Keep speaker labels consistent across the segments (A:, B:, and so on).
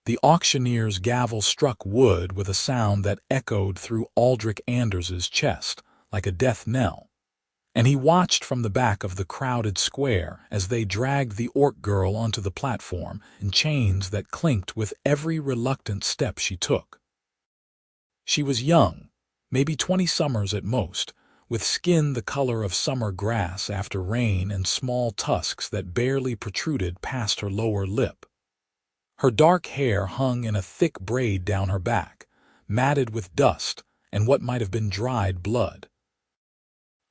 A: The auctioneer's gavel struck wood with a sound that echoed through Aldric Anders's chest like a death knell, and he watched from the back of the crowded square as they dragged the orc girl onto the platform in chains that clinked with every reluctant step she took. She was young, maybe 20 summers at most, with skin the color of summer grass after rain and small tusks that barely protruded past her lower lip. Her dark hair hung in a thick braid down her back, matted with dust and what might have been dried blood.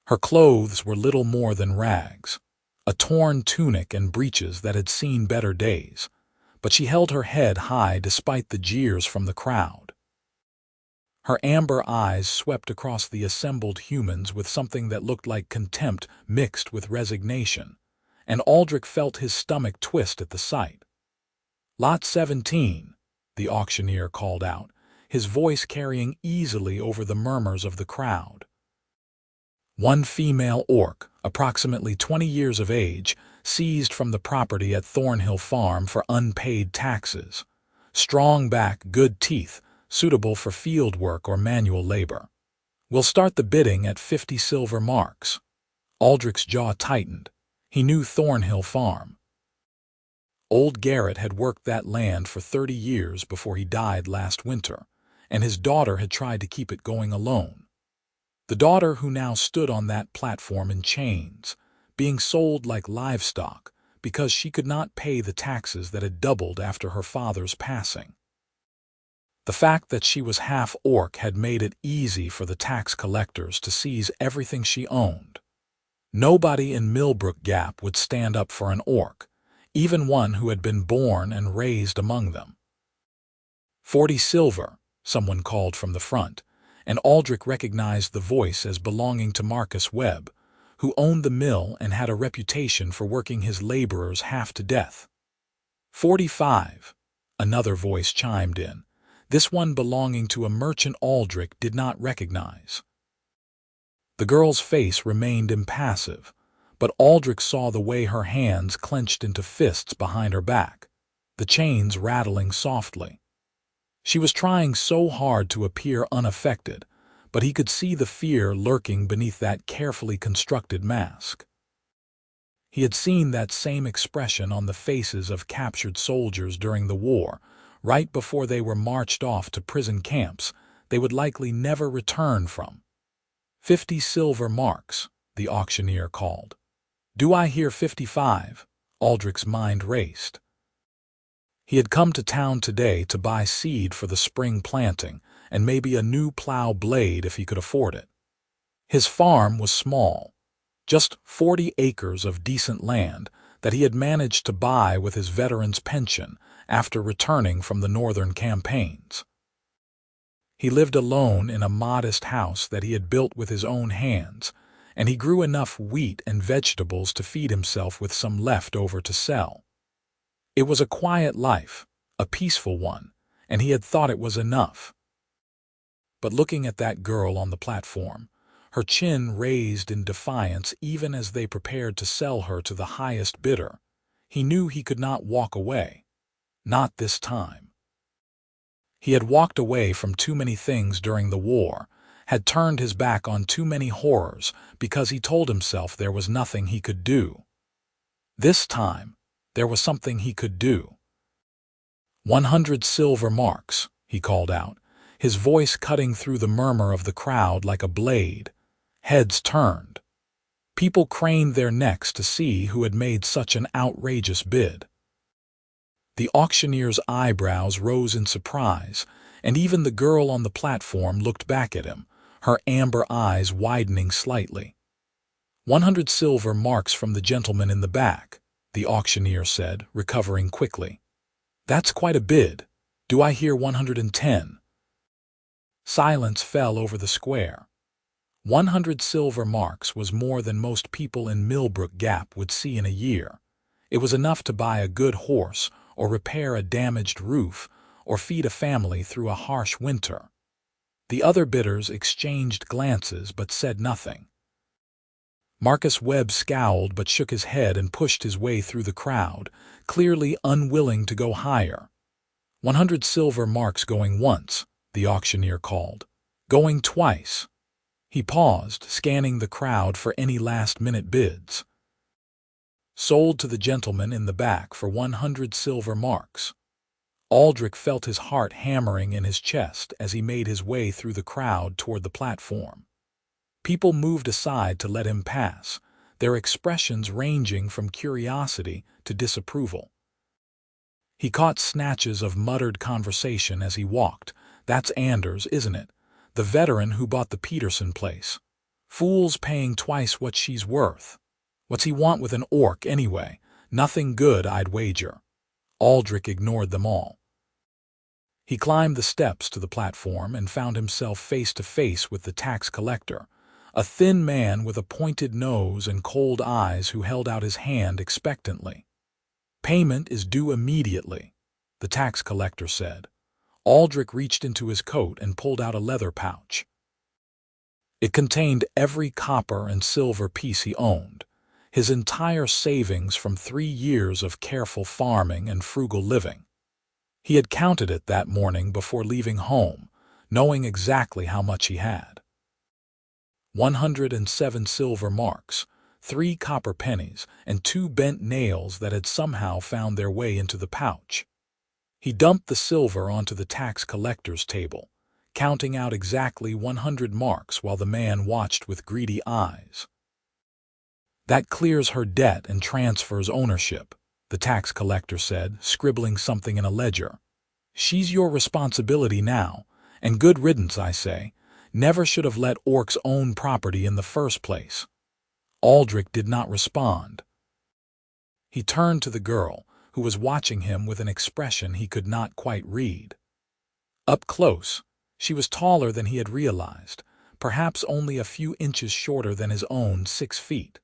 A: Her clothes were little more than rags, a torn tunic and breeches that had seen better days, but she held her head high despite the jeers from the crowd. Her amber eyes swept across the assembled humans with something that looked like contempt mixed with resignation, and Aldric felt his stomach twist at the sight. "Lot 17, the auctioneer called out, his voice carrying easily over the murmurs of the crowd. One female orc, approximately 20 years of age, seized from the property at Thornhill Farm for unpaid taxes. Strong back, good teeth, suitable for field work or manual labor. We'll start the bidding at 50 silver marks." Aldric's jaw tightened. He knew Thornhill Farm. Old Garrett had worked that land for 30 years before he died last winter, and his daughter had tried to keep it going alone. The daughter who now stood on that platform in chains, being sold like livestock because she could not pay the taxes that had doubled after her father's passing. The fact that she was half orc had made it easy for the tax collectors to seize everything she owned. Nobody in Millbrook Gap would stand up for an orc, even one who had been born and raised among them. 40 silver, someone called from the front, and Aldric recognized the voice as belonging to Marcus Webb, who owned the mill and had a reputation for working his laborers half to death. 45, another voice chimed in, this one belonging to a merchant Aldric did not recognize. The girl's face remained impassive, but Aldric saw the way her hands clenched into fists behind her back, the chains rattling softly. She was trying so hard to appear unaffected, but he could see the fear lurking beneath that carefully constructed mask. He had seen that same expression on the faces of captured soldiers during the war, right before they were marched off to prison camps they would likely never return from. 50 silver marks, the auctioneer called. "Do I hear 55? Aldric's mind raced. He had come to town today to buy seed for the spring planting and maybe a new plow blade if he could afford it. His farm was small, just 40 acres of decent land that he had managed to buy with his veteran's pension after returning from the northern campaigns. He lived alone in a modest house that he had built with his own hands, and he grew enough wheat and vegetables to feed himself with some left over to sell. It was a quiet life, a peaceful one, and he had thought it was enough. But looking at that girl on the platform, her chin raised in defiance even as they prepared to sell her to the highest bidder, he knew he could not walk away. Not this time. He had walked away from too many things during the war, had turned his back on too many horrors because he told himself there was nothing he could do. This time, there was something he could do. 100 silver marks, he called out, his voice cutting through the murmur of the crowd like a blade. Heads turned. People craned their necks to see who had made such an outrageous bid. The auctioneer's eyebrows rose in surprise, and even the girl on the platform looked back at him, her amber eyes widening slightly. 100 silver marks from the gentleman in the back, the auctioneer said, recovering quickly. That's quite a bid. Do I hear 110? Silence fell over the square. 100 silver marks was more than most people in Millbrook Gap would see in a year. It was enough to buy a good horse, or repair a damaged roof, or feed a family through a harsh winter. The other bidders exchanged glances but said nothing. Marcus Webb scowled but shook his head and pushed his way through the crowd, clearly unwilling to go higher. 100 silver marks going once, the auctioneer called. Going twice. He paused, scanning the crowd for any last-minute bids. Sold to the gentleman in the back for 100 silver marks. Aldric felt his heart hammering in his chest as he made his way through the crowd toward the platform. People moved aside to let him pass, their expressions ranging from curiosity to disapproval. He caught snatches of muttered conversation as he walked. "That's Anders, isn't it? The veteran who bought the Peterson place. Fool's paying twice what she's worth. What's he want with an orc, anyway? Nothing good, I'd wager." Aldric ignored them all. He climbed the steps to the platform and found himself face to face with the tax collector, a thin man with a pointed nose and cold eyes who held out his hand expectantly. "Payment is due immediately," the tax collector said. Aldric reached into his coat and pulled out a leather pouch. It contained every copper and silver piece he owned, his entire savings from 3 years of careful farming and frugal living. He had counted it that morning before leaving home, knowing exactly how much he had. 107 silver marks, 3 copper pennies, and 2 bent nails that had somehow found their way into the pouch. He dumped the silver onto the tax collector's table, counting out exactly 100 marks while the man watched with greedy eyes. "That clears her debt and transfers ownership," the tax collector said, scribbling something in a ledger. "She's your responsibility now, and good riddance, I say. Never should have let orcs own property in the first place." Aldric did not respond. He turned to the girl, who was watching him with an expression he could not quite read. Up close, she was taller than he had realized, perhaps only a few inches shorter than his own 6 feet.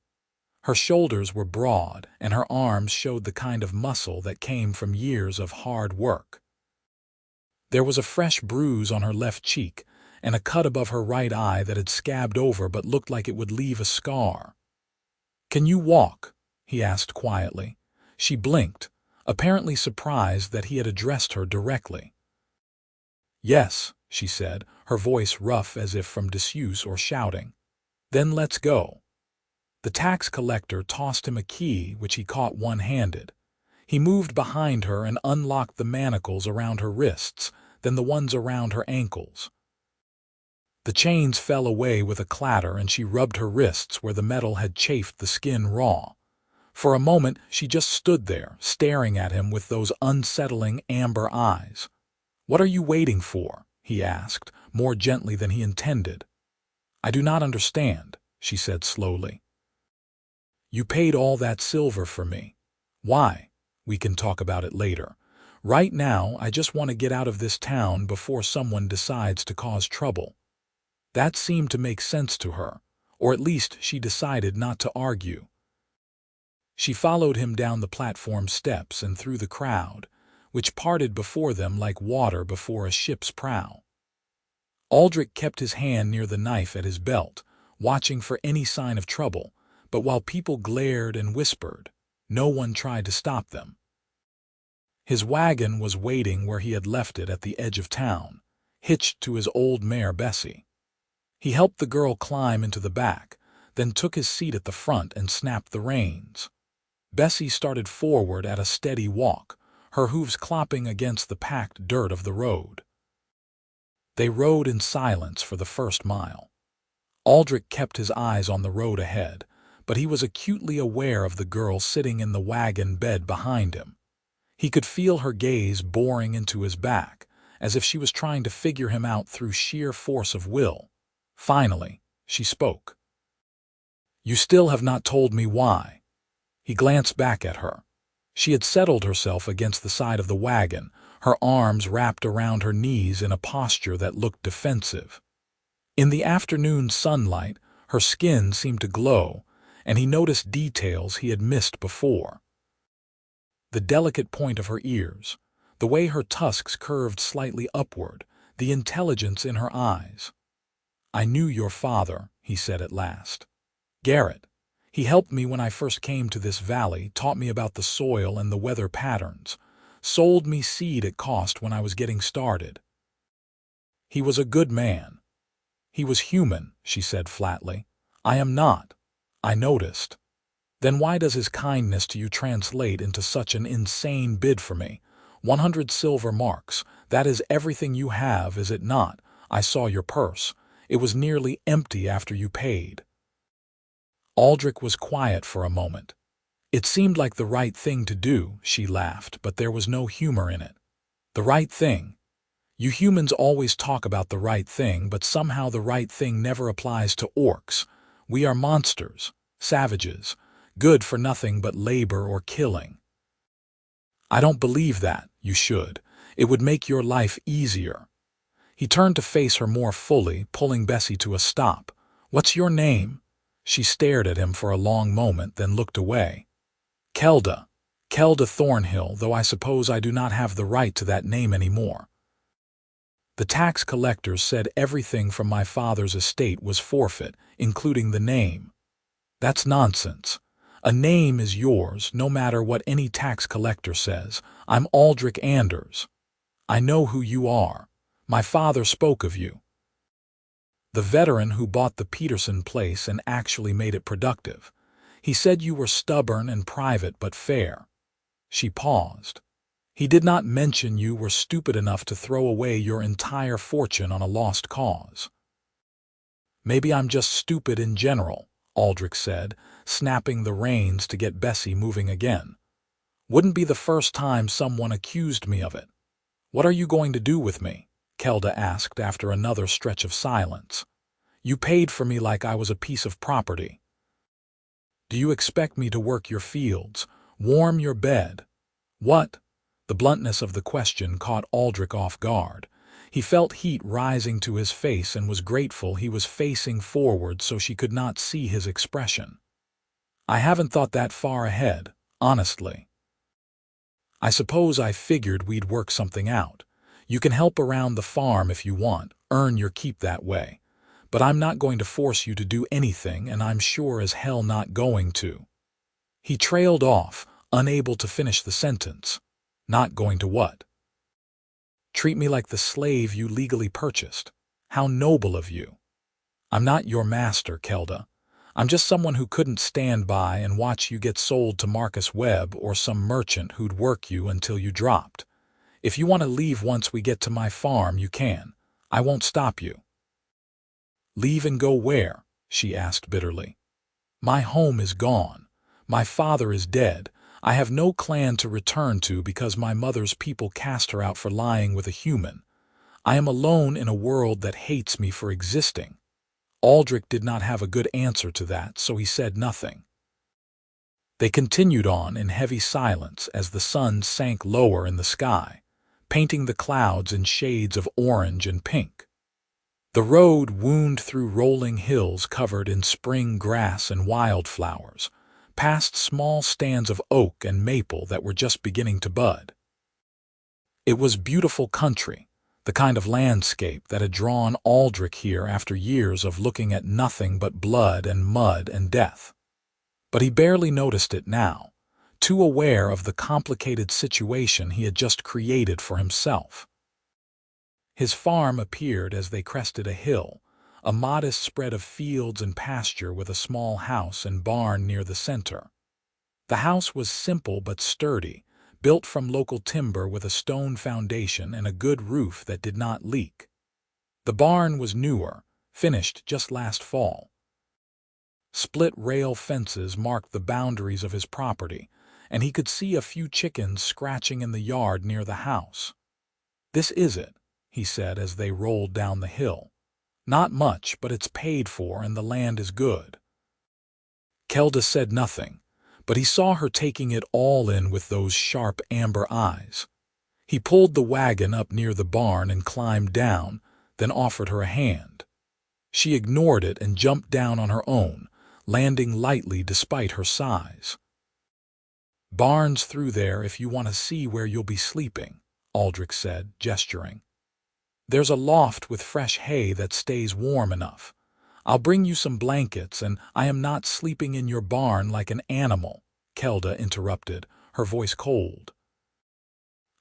A: Her shoulders were broad, and her arms showed the kind of muscle that came from years of hard work. There was a fresh bruise on her left cheek, and a cut above her right eye that had scabbed over but looked like it would leave a scar. "Can you walk?" he asked quietly. She blinked, apparently surprised that he had addressed her directly. "Yes," she said, her voice rough as if from disuse or shouting. "Then let's go." The tax collector tossed him a key which he caught one-handed. He moved behind her and unlocked the manacles around her wrists, then the ones around her ankles. The chains fell away with a clatter and she rubbed her wrists where the metal had chafed the skin raw. For a moment she just stood there, staring at him with those unsettling amber eyes. "What are you waiting for?" he asked, more gently than he intended. "I do not understand," she said slowly. "You paid all that silver for me. Why? We can talk about it later. Right now, I just want to get out of this town before someone decides to cause trouble." That seemed to make sense to her, or at least she decided not to argue. She followed him down the platform steps and through the crowd, which parted before them like water before a ship's prow. Aldric kept his hand near the knife at his belt, watching for any sign of trouble, but while people glared and whispered, no one tried to stop them. His wagon was waiting where he had left it at the edge of town, hitched to his old mare Bessie. He helped the girl climb into the back, then took his seat at the front and snapped the reins. Bessie started forward at a steady walk, her hooves clopping against the packed dirt of the road. They rode in silence for the first mile. Aldric kept his eyes on the road ahead, but he was acutely aware of the girl sitting in the wagon bed behind him. He could feel her gaze boring into his back, as if she was trying to figure him out through sheer force of will. Finally, she spoke. "You still have not told me why." He glanced back at her. She had settled herself against the side of the wagon, her arms wrapped around her knees in a posture that looked defensive. In the afternoon sunlight, her skin seemed to glow, and he noticed details he had missed before. The delicate point of her ears, the way her tusks curved slightly upward, the intelligence in her eyes. "I knew your father," he said at last. "Garrett. He helped me when I first came to this valley, taught me about the soil and the weather patterns. Sold me seed at cost when I was getting started. He was a good man. He was human, she said flatly. I am not. I noticed. Then why does his kindness to you translate into such an insane bid for me? 100 silver marks. That is everything you have, is it not? I saw your purse. It was nearly empty after you paid. Aldric was quiet for a moment. It seemed like the right thing to do, she laughed, but there was no humor in it. The right thing. You humans always talk about the right thing, but somehow the right thing never applies to orcs. We are monsters, savages, good for nothing but labor or killing. I don't believe that. You should. It would make your life easier. He turned to face her more fully, pulling Bessie to a stop. What's your name? She stared at him for a long moment, then looked away. Kelda. Kelda Thornhill, though I suppose I do not have the right to that name anymore. The tax collectors said everything from my father's estate was forfeit, including the name. That's nonsense. A name is yours, no matter what any tax collector says. I'm Aldric Anders. I know who you are. My father spoke of you. The veteran who bought the Peterson place and actually made it productive. He said you were stubborn and private but fair. She paused. He did not mention you were stupid enough to throw away your entire fortune on a lost cause. Maybe I'm just stupid in general, Aldric said, snapping the reins to get Bessie moving again. Wouldn't be the first time someone accused me of it. What are you going to do with me? Kelda asked after another stretch of silence. You paid for me like I was a piece of property. Do you expect me to work your fields, warm your bed? What? The bluntness of the question caught Aldric off guard. He felt heat rising to his face and was grateful he was facing forward so she could not see his expression. I haven't thought that far ahead, honestly. I suppose I figured we'd work something out. You can help around the farm if you want, earn your keep that way. But I'm not going to force you to do anything, and I'm sure as hell not going to. He trailed off, unable to finish the sentence. Not going to what? Treat me like the slave you legally purchased. How noble of you. I'm not your master, Kelda. I'm just someone who couldn't stand by and watch you get sold to Marcus Webb or some merchant who'd work you until you dropped. If you want to leave once we get to my farm, you can. I won't stop you. Leave and go where? She asked bitterly. My home is gone. My father is dead. I have no clan to return to because my mother's people cast her out for lying with a human. I am alone in a world that hates me for existing. Aldric did not have a good answer to that, so he said nothing. They continued on in heavy silence as the sun sank lower in the sky, painting the clouds in shades of orange and pink. The road wound through rolling hills covered in spring grass and wildflowers, past small stands of oak and maple that were just beginning to bud. It was beautiful country, the kind of landscape that had drawn Aldric here after years of looking at nothing but blood and mud and death. But he barely noticed it now, too aware of the complicated situation he had just created for himself. His farm appeared as they crested a hill, a modest spread of fields and pasture with a small house and barn near the center. The house was simple but sturdy, built from local timber with a stone foundation and a good roof that did not leak. The barn was newer, finished just last fall. Split rail fences marked the boundaries of his property, and he could see a few chickens scratching in the yard near the house. This is it, he said as they rolled down the hill. Not much, but it's paid for and the land is good. Kelda said nothing, but he saw her taking it all in with those sharp amber eyes. He pulled the wagon up near the barn and climbed down, then offered her a hand. She ignored it and jumped down on her own, landing lightly despite her size. Barn's through there if you want to see where you'll be sleeping, Aldric said, gesturing. There's a loft with fresh hay that stays warm enough. I'll bring you some blankets, and I am not sleeping in your barn like an animal, Kelda interrupted, her voice cold.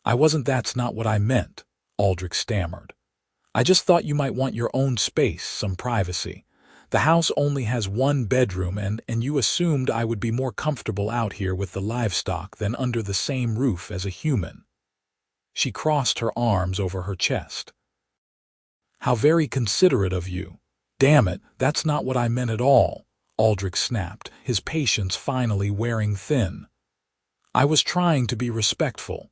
A: That's not what I meant," Aldrich stammered. "I just thought you might want your own space, some privacy. The house only has one bedroom and you assumed I would be more comfortable out here with the livestock than under the same roof as a human." She crossed her arms over her chest. "How very considerate of you. Damn it, that's not what I meant at all," Aldrich snapped, his patience finally wearing thin. "I was trying to be respectful.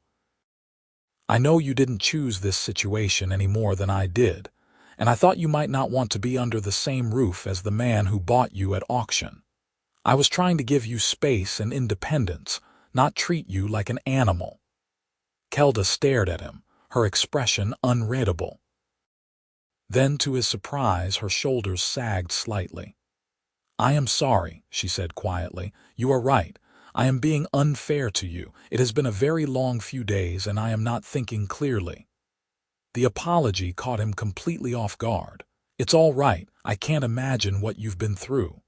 A: I know you didn't choose this situation any more than I did, and I thought you might not want to be under the same roof as the man who bought you at auction. I was trying to give you space and independence, not treat you like an animal." Kelda stared at him, her expression unreadable. Then, to his surprise, her shoulders sagged slightly. "I am sorry," she said quietly. "You are right. I am being unfair to you. It has been a very long few days and I am not thinking clearly." The apology caught him completely off guard. "It's all right. I can't imagine what you've been through."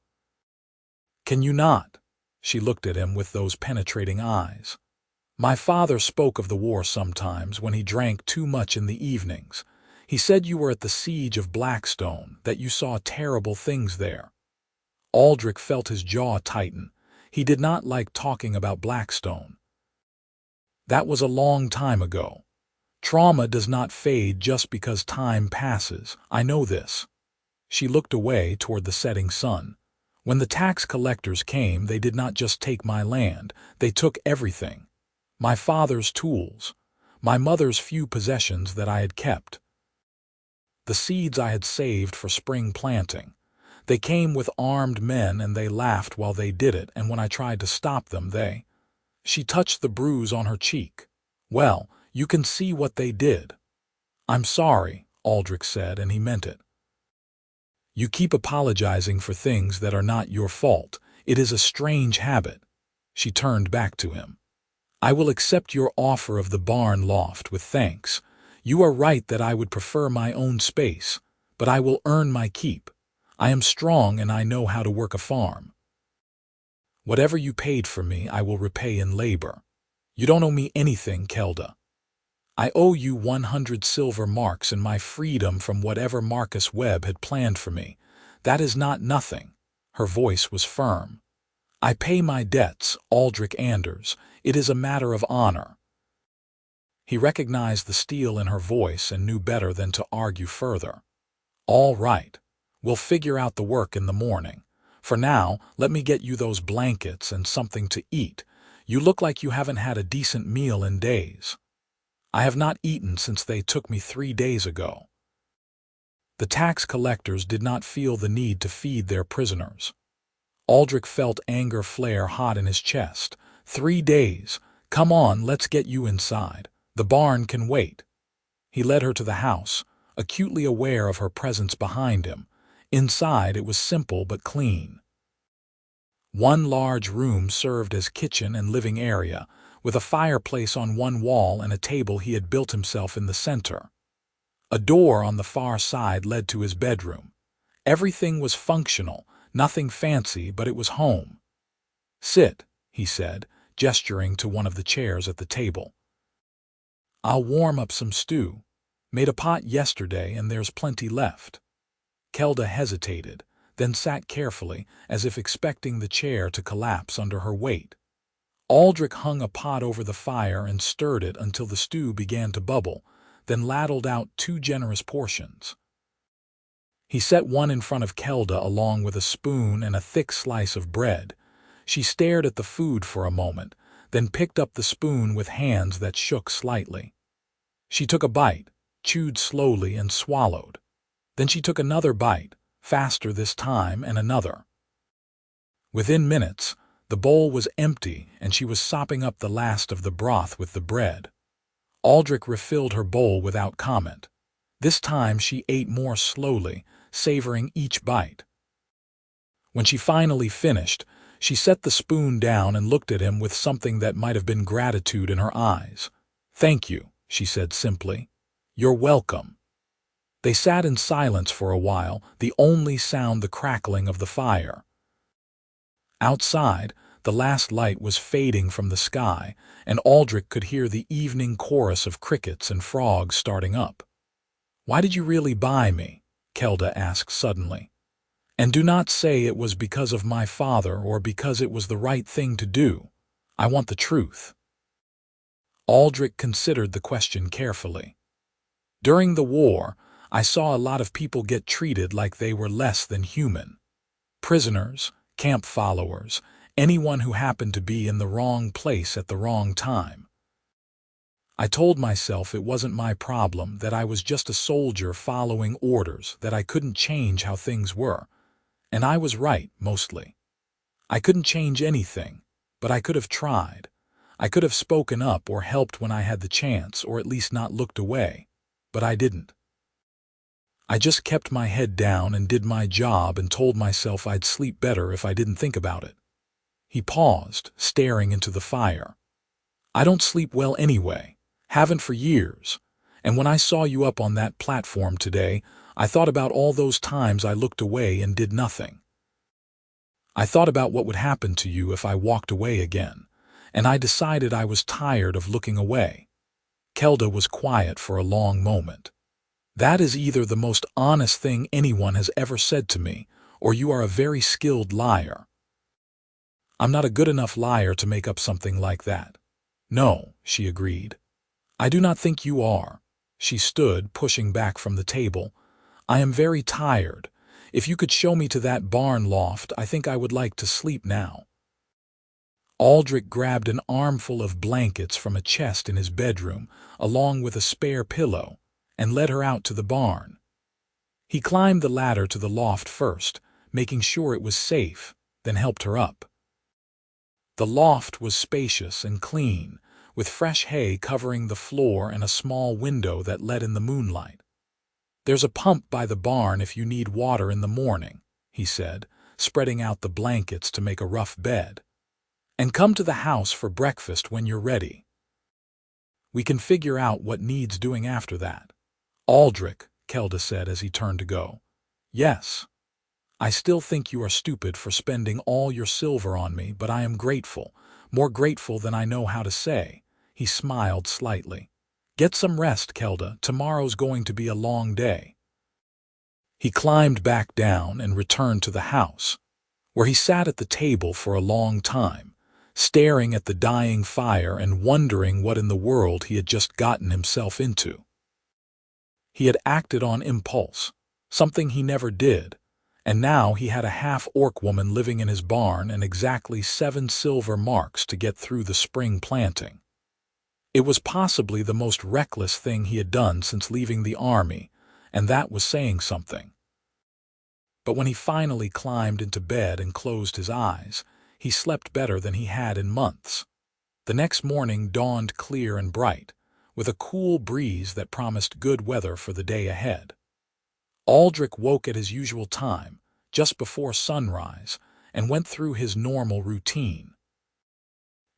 A: "Can you not?" She looked at him with those penetrating eyes. "My father spoke of the war sometimes when he drank too much in the evenings. He said you were at the siege of Blackstone, that you saw terrible things there." Aldrich felt his jaw tighten. He did not like talking about Blackstone. "That was a long time ago. Trauma does not fade just because time passes. I know this." She looked away toward the setting sun. "When the tax collectors came, they did not just take my land. They took everything. My father's tools. My mother's few possessions that I had kept. The seeds I had saved for spring planting. They came with armed men and they laughed while they did it, and when I tried to stop them, they—" She touched the bruise on her cheek. "Well, you can see what they did." "I'm sorry," Aldrich said, and he meant it. "You keep apologizing for things that are not your fault. It is a strange habit." She turned back to him. "I will accept your offer of the barn loft with thanks. You are right that I would prefer my own space, but I will earn my keep. I am strong and I know how to work a farm. Whatever you paid for me, I will repay in labor. You don't owe me anything, Kelda. I owe you 100 silver marks and my freedom from whatever Marcus Webb had planned for me. That is not nothing." Her voice was firm. "I pay my debts, Aldric Anders. It is a matter of honor." He recognized the steel in her voice and knew better than to argue further. "All right. We'll figure out the work in the morning. For now, let me get you those blankets and something to eat. You look like you haven't had a decent meal in days." "I have not eaten since they took me 3 days ago." The tax collectors did not feel the need to feed their prisoners. Aldrich felt anger flare hot in his chest. 3 days. Come on, let's get you inside. The barn can wait." He led her to the house, acutely aware of her presence behind him. Inside, it was simple but clean. One large room served as kitchen and living area, with a fireplace on one wall and a table he had built himself in the center. A door on the far side led to his bedroom. Everything was functional, nothing fancy, but it was home. "Sit," he said, gesturing to one of the chairs at the table. "I'll warm up some stew. Made a pot yesterday and there's plenty left." Kelda hesitated, then sat carefully, as if expecting the chair to collapse under her weight. Aldrich hung a pot over the fire and stirred it until the stew began to bubble, then ladled out 2 generous portions. He set one in front of Kelda along with a spoon and a thick slice of bread. She stared at the food for a moment, then picked up the spoon with hands that shook slightly. She took a bite, chewed slowly, and swallowed. Then she took another bite, faster this time, and another. Within minutes, the bowl was empty and she was sopping up the last of the broth with the bread. Aldrich refilled her bowl without comment. This time she ate more slowly, savoring each bite. When she finally finished, she set the spoon down and looked at him with something that might have been gratitude in her eyes. "Thank you," she said simply. "You're welcome." They sat in silence for a while, the only sound the crackling of the fire. Outside, The last light was fading from the sky, and Aldric could hear the evening chorus of crickets and frogs starting up. "Why did you really buy me?" Kelda asked suddenly. "And do not say it was because of my father or because it was the right thing to do. I want the truth." Aldric considered the question carefully. "During the war, I saw a lot of people get treated like they were less than human. Prisoners, camp followers, anyone who happened to be in the wrong place at the wrong time. I told myself it wasn't my problem, that I was just a soldier following orders, that I couldn't change how things were. And I was right, mostly. I couldn't change anything, but I could have tried. I could have spoken up or helped when I had the chance, or at least not looked away. But I didn't. I just kept my head down and did my job and told myself I'd sleep better if I didn't think about it." He paused, staring into the fire. "I don't sleep well anyway. Haven't for years. And when I saw you up on that platform today, I thought about all those times I looked away and did nothing. I thought about what would happen to you if I walked away again, and I decided I was tired of looking away." Kelda was quiet for a long moment. "That is either the most honest thing anyone has ever said to me, or you are a very skilled liar." "I'm not a good enough liar to make up something like that." "No," she agreed. "I do not think you are." She stood, pushing back from the table. "I am very tired. If you could show me to that barn loft, I think I would like to sleep now." Aldric grabbed an armful of blankets from a chest in his bedroom, along with a spare pillow, and led her out to the barn. He climbed the ladder to the loft first, making sure it was safe, then helped her up. The loft was spacious and clean, with fresh hay covering the floor and a small window that let in the moonlight. "There's a pump by the barn if you need water in the morning," he said, spreading out the blankets to make a rough bed. "And come to the house for breakfast when you're ready. We can figure out what needs doing after that." "Aldric," Kelda said as he turned to go. "Yes. I still think you are stupid for spending all your silver on me, but I am grateful, more grateful than I know how to say." He smiled slightly. "Get some rest, Kelda. Tomorrow's going to be a long day." He climbed back down and returned to the house, where he sat at the table for a long time, staring at the dying fire and wondering what in the world he had just gotten himself into. He had acted on impulse, something he never did, and now he had a half-orc woman living in his barn and exactly 7 silver marks to get through the spring planting. It was possibly the most reckless thing he had done since leaving the army, and that was saying something. But when he finally climbed into bed and closed his eyes, he slept better than he had in months. The next morning dawned clear and bright, with a cool breeze that promised good weather for the day ahead. Aldric woke at his usual time, just before sunrise, and went through his normal routine.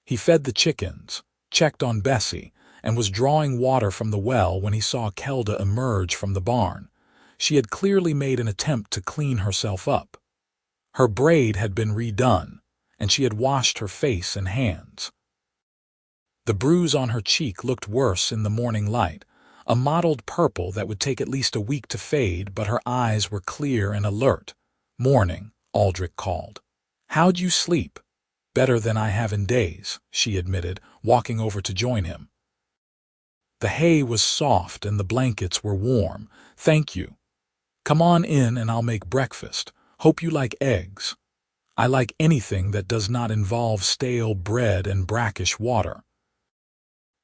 A: He fed the chickens, checked on Bessie, and was drawing water from the well when he saw Kelda emerge from the barn. She had clearly made an attempt to clean herself up. Her braid had been redone, and she had washed her face and hands. The bruise on her cheek looked worse in the morning light, a mottled purple that would take at least a week to fade, but her eyes were clear and alert. "Morning," Aldric called. "How'd you sleep?" "Better than I have in days," she admitted, walking over to join him. "The hay was soft and the blankets were warm. Thank you. Come on in and I'll make breakfast. Hope you like eggs." "I like anything that does not involve stale bread and brackish water."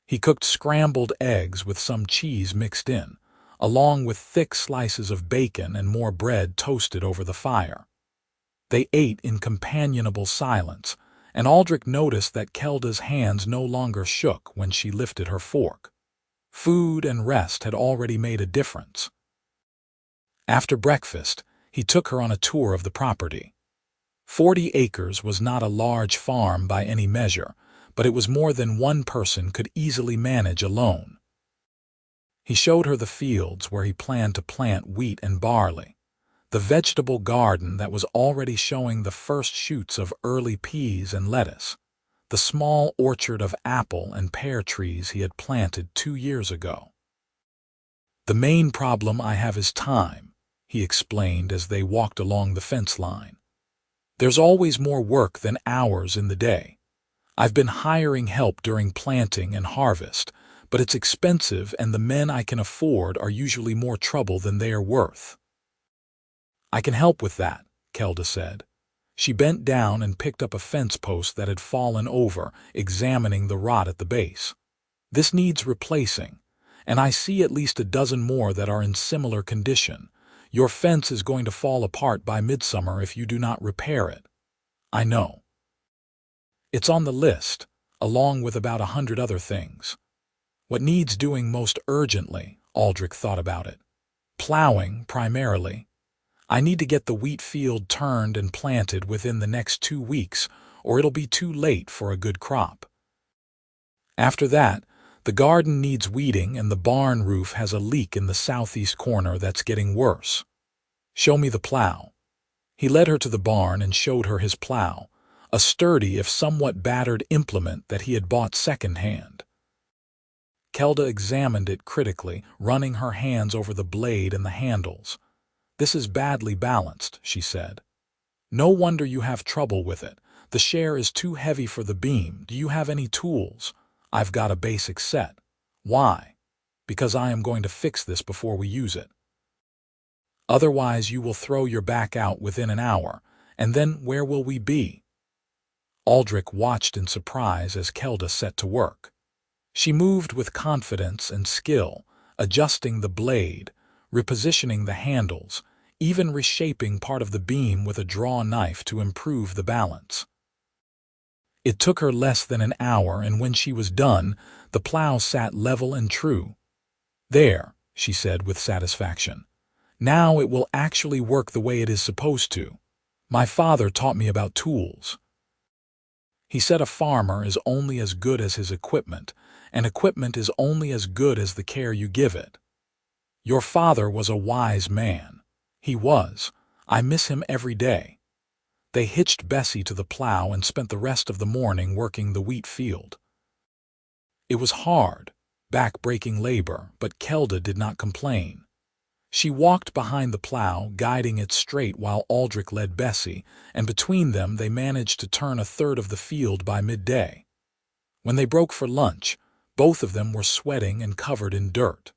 A: He cooked scrambled eggs with some cheese mixed in, along with thick slices of bacon and more bread toasted over the fire. They ate in companionable silence, and Aldric noticed that Kelda's hands no longer shook when she lifted her fork. Food and rest had already made a difference. After breakfast, he took her on a tour of the property. 40 acres was not a large farm by any measure, but it was more than one person could easily manage alone. He showed her the fields where he planned to plant wheat and barley, The vegetable garden that was already showing the first shoots of early peas and lettuce. The small orchard of apple and pear trees he had planted 2 years ago. "The main problem I have is time," he explained as they walked along the fence line. "There's always more work than hours in the day. I've been hiring help during planting and harvest, but it's expensive and the men I can afford are usually more trouble than they are worth." "I can help with that," Kelda said. She bent down and picked up a fence post that had fallen over, examining the rot at the base. "This needs replacing, and I see at least a dozen more that are in similar condition. Your fence is going to fall apart by midsummer if you do not repair it." "I know. It's on the list, along with about 100 other things." "What needs doing most urgently?" Aldric thought about it. "Plowing, primarily. I need to get the wheat field turned and planted within the next 2 weeks, or it'll be too late for a good crop. After that, the garden needs weeding and the barn roof has a leak in the southeast corner that's getting worse. Show me the plow." He led her to the barn and showed her his plow, a sturdy if somewhat battered implement that he had bought second-hand. Kelda examined it critically, running her hands over the blade and the handles. "This is badly balanced," she said. "No wonder you have trouble with it. The share is too heavy for the beam. Do you have any tools?" "I've got a basic set." "Why?" "Because I am going to fix this before we use it. Otherwise you will throw your back out within an hour, and then where will we be?" Aldric watched in surprise as Kelda set to work. She moved with confidence and skill, adjusting the blade, repositioning the handles, even reshaping part of the beam with a draw knife to improve the balance. It took her less than an hour, and when she was done, the plow sat level and true. "There," she said with satisfaction. "Now it will actually work the way it is supposed to. My father taught me about tools. He said a farmer is only as good as his equipment, and equipment is only as good as the care you give it. Your father was a wise man. He was. I miss him every day." They hitched Bessie to the plow and spent the rest of the morning working the wheat field. It was hard, back-breaking labor, but Kelda did not complain. She walked behind the plow, guiding it straight while Aldric led Bessie, and between them they managed to turn a third of the field by midday. When they broke for lunch, both of them were sweating and covered in dirt.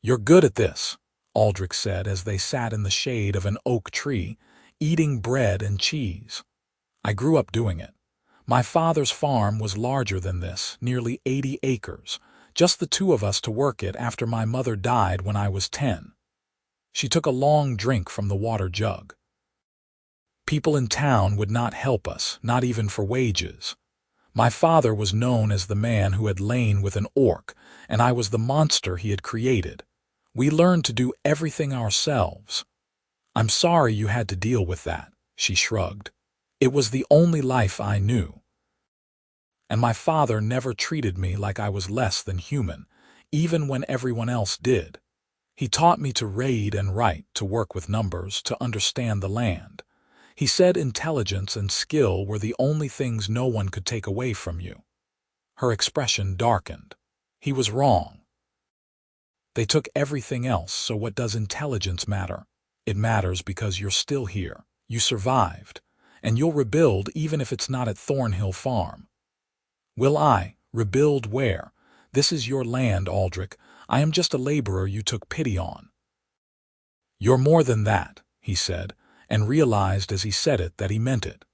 A: "You're good at this," Aldric said as they sat in the shade of an oak tree, eating bread and cheese. "I grew up doing it. My father's farm was larger than this, nearly 80 acres, just the two of us to work it after my mother died when I was 10. She took a long drink from the water jug. "People in town would not help us, not even for wages. My father was known as the man who had lain with an orc, and I was the monster he had created. We learned to do everything ourselves. I'm sorry you had to deal with that," she shrugged. "It was the only life I knew. And my father never treated me like I was less than human, even when everyone else did. He taught me to read and write, to work with numbers, to understand the land. He said intelligence and skill were the only things no one could take away from you." Her expression darkened. He was wrong. They took everything else, so what does intelligence matter? It matters because you're still here. You survived, and you'll rebuild even if it's not at Thornhill Farm. "Will I? Rebuild where? This is your land, Aldric. I am just a laborer you took pity on." "You're more than that," he said, and realized as he said it that he meant it.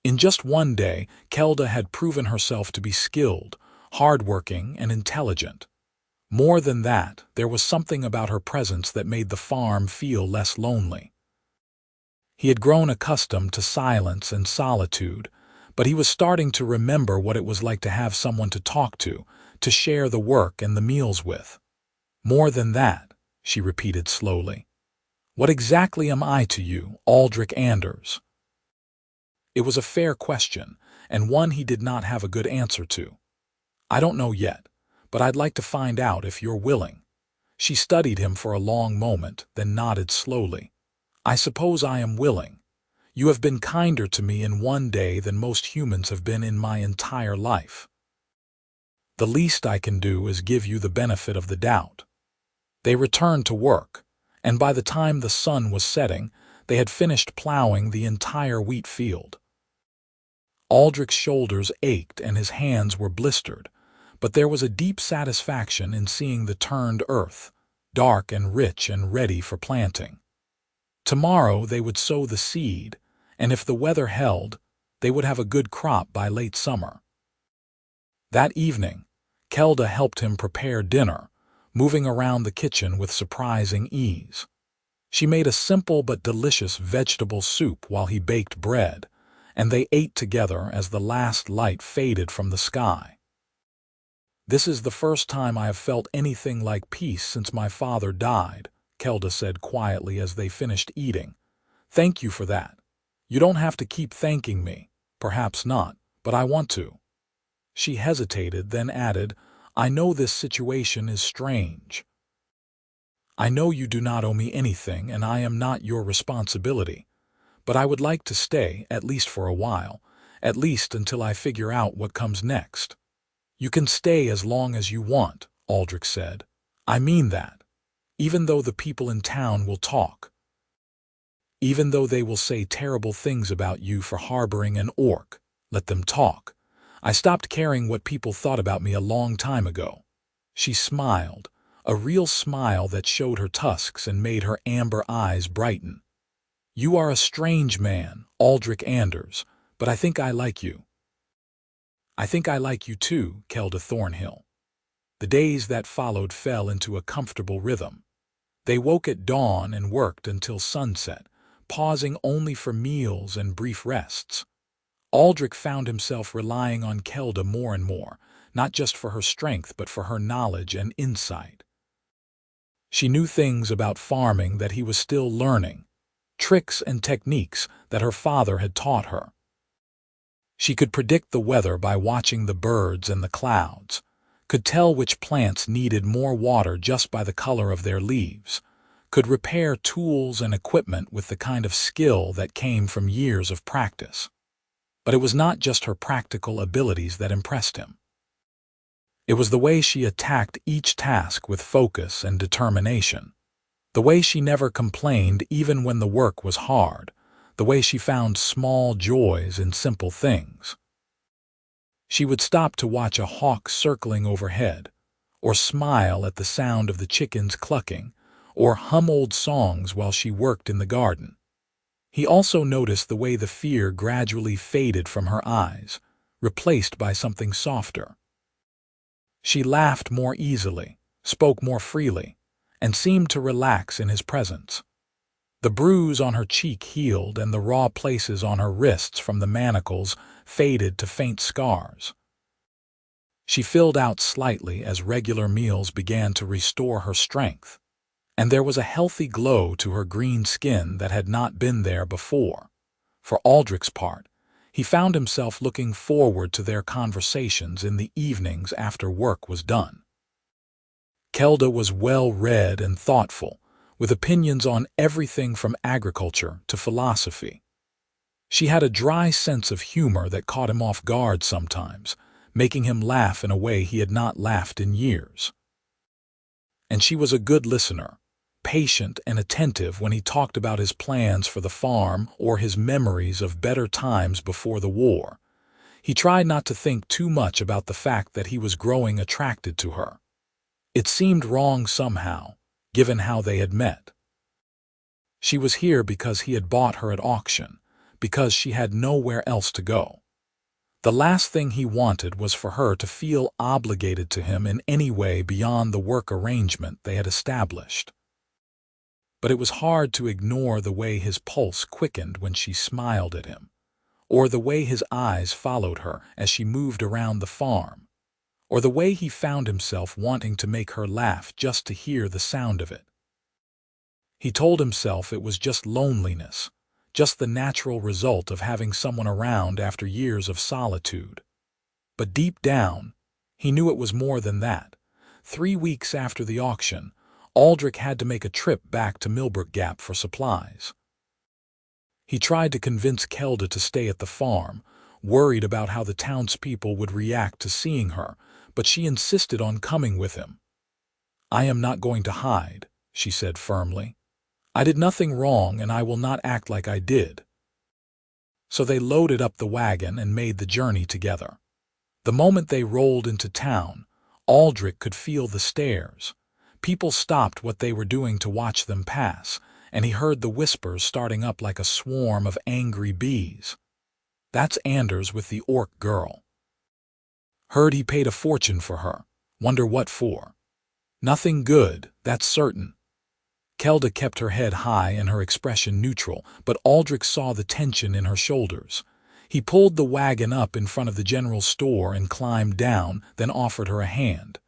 A: In just one day, Kelda had proven herself to be skilled, hardworking, and intelligent. More than that, there was something about her presence that made the farm feel less lonely. He had grown accustomed to silence and solitude, but he was starting to remember what it was like to have someone to talk to share the work and the meals with. "More than that," she repeated slowly. "What exactly am I to you, Aldric Anders?" It was a fair question, and one he did not have a good answer to. "I don't know yet, but I'd like to find out if you're willing." She studied him for a long moment, then nodded slowly. "I suppose I am willing. You have been kinder to me in one day than most humans have been in my entire life. The least I can do is give you the benefit of the doubt." They returned to work, and by the time the sun was setting, they had finished plowing the entire wheat field. Aldric's shoulders ached and his hands were blistered, but there was a deep satisfaction in seeing the turned earth, dark and rich and ready for planting. Tomorrow they would sow the seed, and if the weather held, they would have a good crop by late summer. That evening, Kelda helped him prepare dinner, moving around the kitchen with surprising ease. She made a simple but delicious vegetable soup while he baked bread, and they ate together as the last light faded from the sky. "This is the first time I have felt anything like peace since my father died," Kelda said quietly as they finished eating. "Thank you for that. You don't have to keep thanking me, perhaps not, but I want to." She hesitated, then added, "I know this situation is strange. I know you do not owe me anything and I am not your responsibility, but I would like to stay, at least for a while, at least until I figure out what comes next." "You can stay as long as you want," Aldric said. "I mean that. Even though the people in town will talk. Even though they will say terrible things about you for harboring an orc, let them talk. I stopped caring what people thought about me a long time ago." She smiled, a real smile that showed her tusks and made her amber eyes brighten. "You are a strange man, Aldric Anders, but I think I like you." "I think I like you too, Kelda Thornhill." The days that followed fell into a comfortable rhythm. They woke at dawn and worked until sunset, pausing only for meals and brief rests. Aldric found himself relying on Kelda more and more, not just for her strength but for her knowledge and insight. She knew things about farming that he was still learning, tricks and techniques that her father had taught her. She could predict the weather by watching the birds and the clouds, could tell which plants needed more water just by the color of their leaves, could repair tools and equipment with the kind of skill that came from years of practice. But it was not just her practical abilities that impressed him. It was the way she attacked each task with focus and determination, the way she never complained even when the work was hard, the way she found small joys in simple things. She would stop to watch a hawk circling overhead, or smile at the sound of the chickens clucking, or hum old songs while she worked in the garden. He also noticed the way the fear gradually faded from her eyes, replaced by something softer. She laughed more easily, spoke more freely, and seemed to relax in his presence. The bruise on her cheek healed and the raw places on her wrists from the manacles faded to faint scars. She filled out slightly as regular meals began to restore her strength, and there was a healthy glow to her green skin that had not been there before. For Aldric's part, he found himself looking forward to their conversations in the evenings after work was done. Kelda was well-read and thoughtful, with opinions on everything from agriculture to philosophy. She had a dry sense of humor that caught him off guard sometimes, making him laugh in a way he had not laughed in years. And she was a good listener, patient and attentive when he talked about his plans for the farm or his memories of better times before the war. He tried not to think too much about the fact that he was growing attracted to her. It seemed wrong somehow, given how they had met. She was here because he had bought her at auction, because she had nowhere else to go. The last thing he wanted was for her to feel obligated to him in any way beyond the work arrangement they had established. But it was hard to ignore the way his pulse quickened when she smiled at him, or the way his eyes followed her as she moved around the farm, or the way he found himself wanting to make her laugh just to hear the sound of it. He told himself it was just loneliness, just the natural result of having someone around after years of solitude. But deep down, he knew it was more than that. 3 weeks after the auction, Aldric had to make a trip back to Millbrook Gap for supplies. He tried to convince Kelda to stay at the farm, worried about how the townspeople would react to seeing her, but she insisted on coming with him. "I am not going to hide," she said firmly. "I did nothing wrong, and I will not act like I did." So they loaded up the wagon and made the journey together. The moment they rolled into town, Aldric could feel the stares. People stopped what they were doing to watch them pass, and he heard the whispers starting up like a swarm of angry bees. "That's Anders with the orc girl. Heard he paid a fortune for her. Wonder what for. Nothing good, that's certain." Kelda kept her head high and her expression neutral, but Aldric saw the tension in her shoulders. He pulled the wagon up in front of the general store and climbed down, then offered her a hand.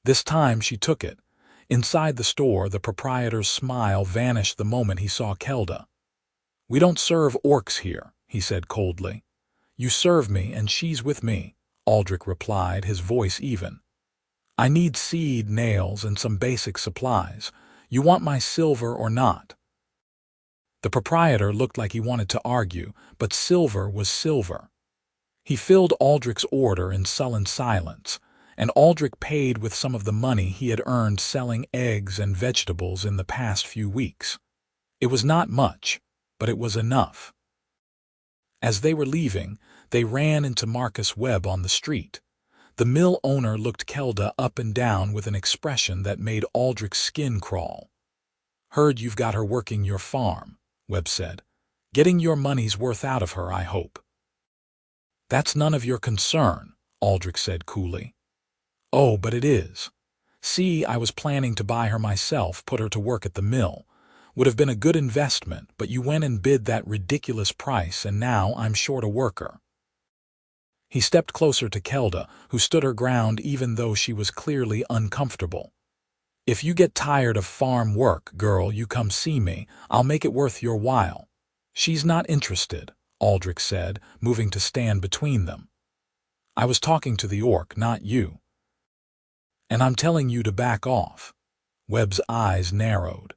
A: This time she took it. Inside the store, the proprietor's smile vanished the moment he saw Kelda. "We don't serve orcs here," he said coldly. "You serve me and she's with me," Aldric replied, his voice even. "I need seed, nails, and some basic supplies. You want my silver or not?" The proprietor looked like he wanted to argue, but silver was silver. He filled Aldric's order in sullen silence, and Aldric paid with some of the money he had earned selling eggs and vegetables in the past few weeks. It was not much, but it was enough. As they were leaving, they ran into Marcus Webb on the street. The mill owner looked Kelda up and down with an expression that made Aldric's skin crawl. "Heard you've got her working your farm," Webb said. "Getting your money's worth out of her, I hope." "That's none of your concern," Aldric said coolly. "Oh, but it is. See, I was planning to buy her myself, put her to work at the mill. Would have been a good investment, but you went and bid that ridiculous price, and now I'm short a worker." He stepped closer to Kelda, who stood her ground even though she was clearly uncomfortable. "If you get tired of farm work, girl, you come see me. I'll make it worth your while." "She's not interested," Aldric said, moving to stand between them. "I was talking to the orc, not you. And I'm telling you to back off." Webb's eyes narrowed.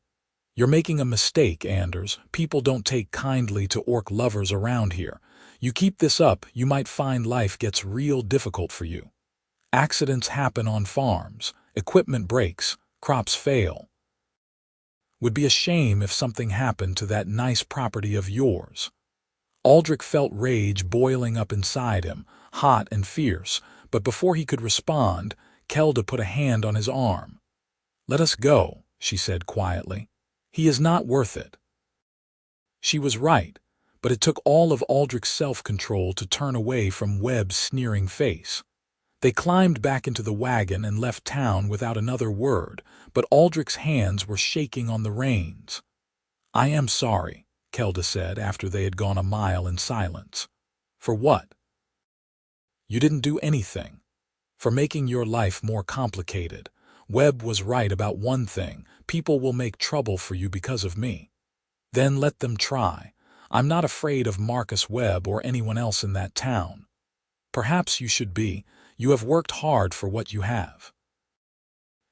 A: "You're making a mistake, Anders. People don't take kindly to orc lovers around here. You keep this up, you might find life gets real difficult for you. Accidents happen on farms, equipment breaks, crops fail. Would be a shame if something happened to that nice property of yours." Aldric felt rage boiling up inside him, hot and fierce, but before he could respond, Kelda put a hand on his arm. "Let us go," she said quietly. "He is not worth it." She was right, but it took all of Aldric's self-control to turn away from Webb's sneering face. They climbed back into the wagon and left town without another word, but Aldric's hands were shaking on the reins. "I am sorry," Kelda said after they had gone a mile in silence. "For what?" "You didn't do anything. For making your life more complicated. Webb was right about one thing. People will make trouble for you because of me. Then let them try. I'm not afraid of Marcus Webb or anyone else in that town. Perhaps you should be. You have worked hard for what you have.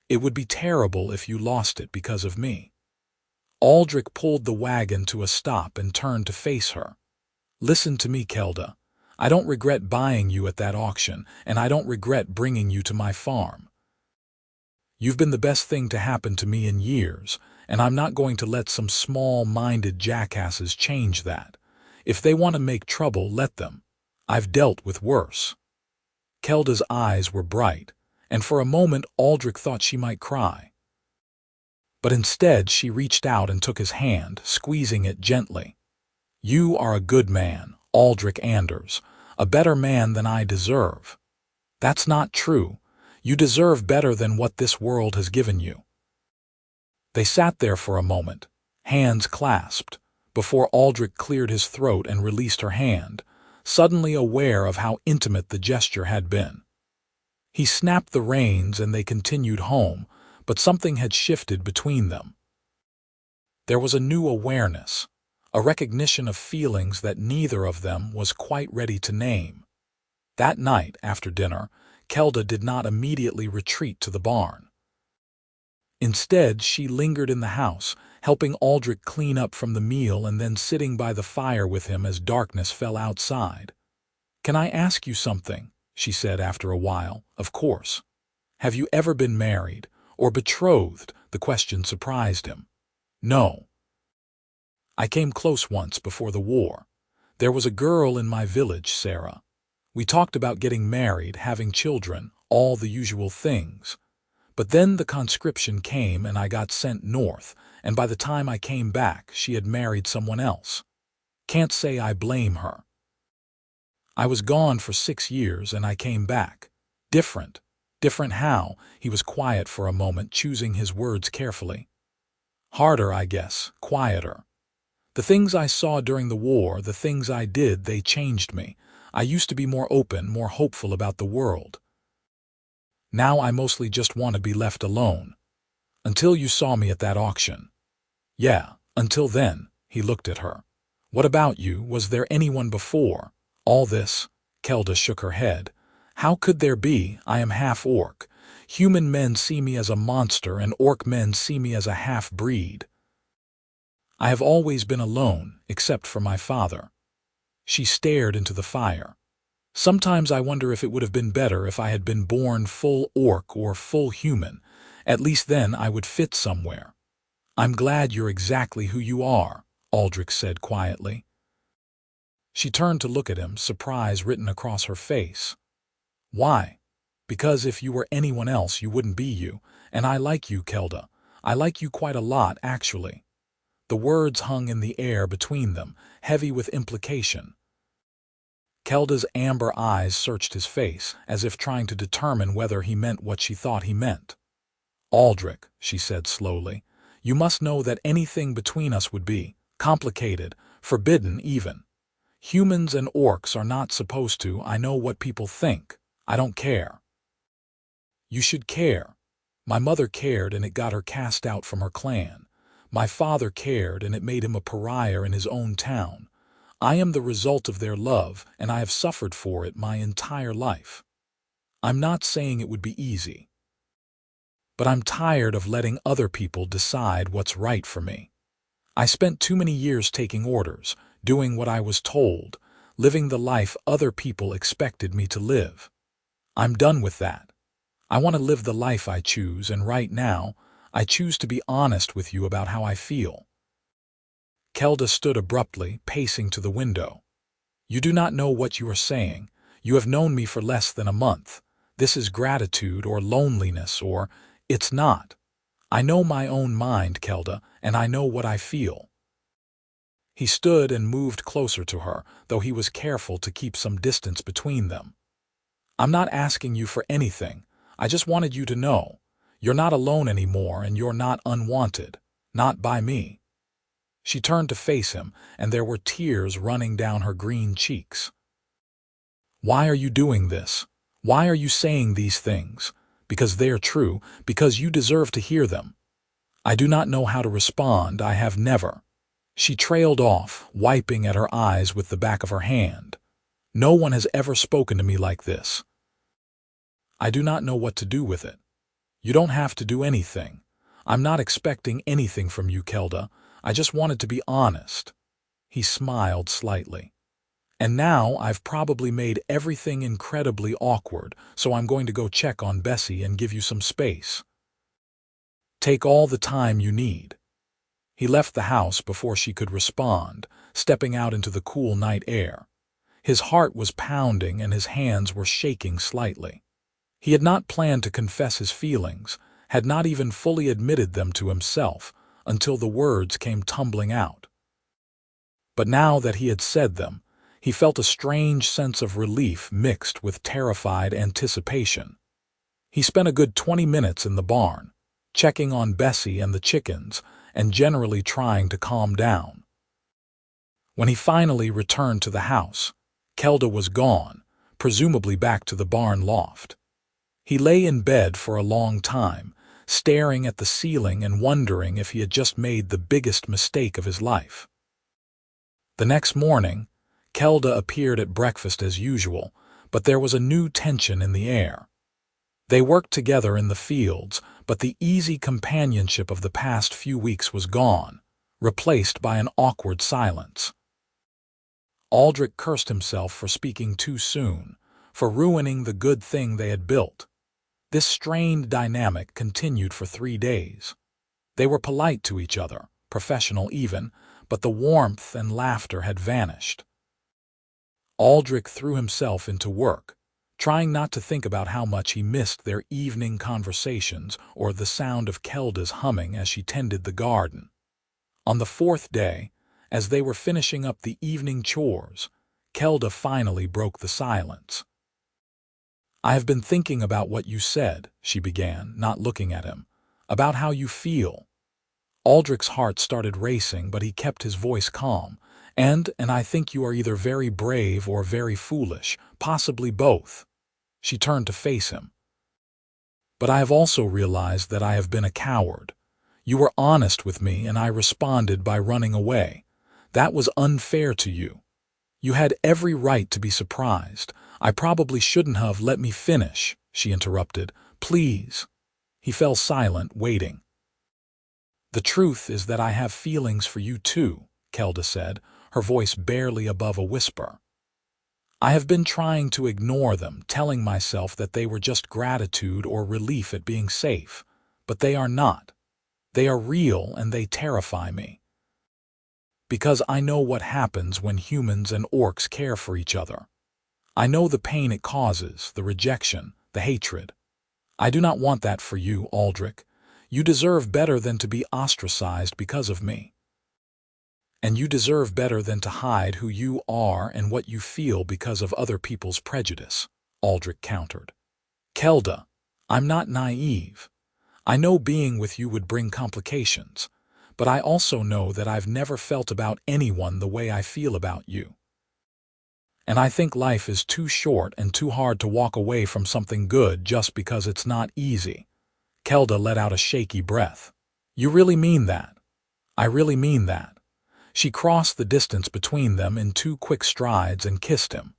A: It would be terrible if you lost it because of me." Aldric pulled the wagon to a stop and turned to face her. "Listen to me, Kelda. I don't regret buying you at that auction, and I don't regret bringing you to my farm. You've been the best thing to happen to me in years, and I'm not going to let some small-minded jackasses change that. If they want to make trouble, let them. I've dealt with worse." Kelda's eyes were bright, and for a moment Aldric thought she might cry. But instead she reached out and took his hand, squeezing it gently. "You are a good man, Aldric Anders, a better man than I deserve." "That's not true. You deserve better than what this world has given you." They sat there for a moment, hands clasped, before Aldric cleared his throat and released her hand, suddenly aware of how intimate the gesture had been. He snapped the reins and they continued home, but something had shifted between them. There was a new awareness, a recognition of feelings that neither of them was quite ready to name. That night, after dinner, Kelda did not immediately retreat to the barn. Instead, she lingered in the house, helping Aldric clean up from the meal and then sitting by the fire with him as darkness fell outside. "Can I ask you something?" she said after a while. "Of course. Have you ever been married or betrothed?" The question surprised him. "No. I came close once before the war. There was a girl in my village, Sarah. We talked about getting married, having children, all the usual things. But then the conscription came and I got sent north, and by the time I came back, she had married someone else. Can't say I blame her. I was gone for 6 years and I came back. Different. Different how?" He was quiet for a moment, choosing his words carefully. "Harder, I guess. Quieter. The things I saw during the war, the things I did, they changed me. I used to be more open, more hopeful about the world. Now I mostly just want to be left alone. Until you saw me at that auction." "Yeah, until then." He looked at her. "What about you? Was there anyone before all this?" Kelda shook her head. "How could there be? I am half orc. Human men see me as a monster and orc men see me as a half-breed. I have always been alone, except for my father." She stared into the fire. "Sometimes I wonder if it would have been better if I had been born full orc or full human. At least then I would fit somewhere." "I'm glad you're exactly who you are," Aldric said quietly. She turned to look at him, surprise written across her face. "Why?" "Because if you were anyone else, you wouldn't be you. And I like you, Kelda. I like you quite a lot, actually." The words hung in the air between them, heavy with implication. Kelda's amber eyes searched his face, as if trying to determine whether he meant what she thought he meant. "Aldric," she said slowly, "you must know that anything between us would be complicated, forbidden even. Humans and orcs are not supposed to. I know what people think. I don't care." "You should care. My mother cared and it got her cast out from her clan. My father cared and it made him a pariah in his own town. I am the result of their love and I have suffered for it my entire life. I'm not saying it would be easy. But I'm tired of letting other people decide what's right for me. I spent too many years taking orders, doing what I was told, living the life other people expected me to live. I'm done with that. I want to live the life I choose, and right now, I choose to be honest with you about how I feel." Kelda stood abruptly, pacing to the window. "You do not know what you are saying. You have known me for less than a month. This is gratitude or loneliness or... It's not. I know my own mind, Kelda, and I know what I feel." He stood and moved closer to her, though he was careful to keep some distance between them. "I'm not asking you for anything. I just wanted you to know. You're not alone anymore and you're not unwanted. Not by me." She turned to face him, and there were tears running down her green cheeks. "Why are you doing this? Why are you saying these things? Because they're true, because you deserve to hear them." "I do not know how to respond. I have never." She trailed off, wiping at her eyes with the back of her hand. "No one has ever spoken to me like this. I do not know what to do with it. You don't have to do anything. I'm not expecting anything from you, Kelda. I just wanted to be honest." He smiled slightly. "And now I've probably made everything incredibly awkward, so I'm going to go check on Bessie and give you some space. Take all the time you need." He left the house before she could respond, stepping out into the cool night air. His heart was pounding and his hands were shaking slightly. He had not planned to confess his feelings, had not even fully admitted them to himself, until the words came tumbling out. But now that he had said them, he felt a strange sense of relief mixed with terrified anticipation. He spent a good 20 minutes in the barn, checking on Bessie and the chickens, and generally trying to calm down. When he finally returned to the house, Kelda was gone, presumably back to the barn loft. He lay in bed for a long time, staring at the ceiling and wondering if he had just made the biggest mistake of his life. The next morning, Kelda appeared at breakfast as usual, but there was a new tension in the air. They worked together in the fields, but the easy companionship of the past few weeks was gone, replaced by an awkward silence. Aldric cursed himself for speaking too soon, for ruining the good thing they had built. This strained dynamic continued for 3 days. They were polite to each other, professional even, but the warmth and laughter had vanished. Aldric threw himself into work, trying not to think about how much he missed their evening conversations or the sound of Kelda's humming as she tended the garden. On the 4th day, as they were finishing up the evening chores, Kelda finally broke the silence. "I have been thinking about what you said," she began, not looking at him, "about how you feel." Aldric's heart started racing, but he kept his voice calm. And I think you are either very brave or very foolish, possibly both." She turned to face him. "But I have also realized that I have been a coward. You were honest with me and I responded by running away. That was unfair to you. You had every right to be surprised. I probably shouldn't have." "Let me finish," she interrupted. "Please." He fell silent, waiting. "The truth is that I have feelings for you too," Kelda said, her voice barely above a whisper. "I have been trying to ignore them, telling myself that they were just gratitude or relief at being safe. But they are not. They are real and they terrify me. Because I know what happens when humans and orcs care for each other. I know the pain it causes, the rejection, the hatred. I do not want that for you, Aldric. You deserve better than to be ostracized because of me. And you deserve better than to hide who you are and what you feel because of other people's prejudice," Aldric countered. "Kelda, I'm not naive. I know being with you would bring complications, but I also know that I've never felt about anyone the way I feel about you. And I think life is too short and too hard to walk away from something good just because it's not easy." Kelda let out a shaky breath. "You really mean that?" "I really mean that." She crossed the distance between them in 2 quick strides and kissed him.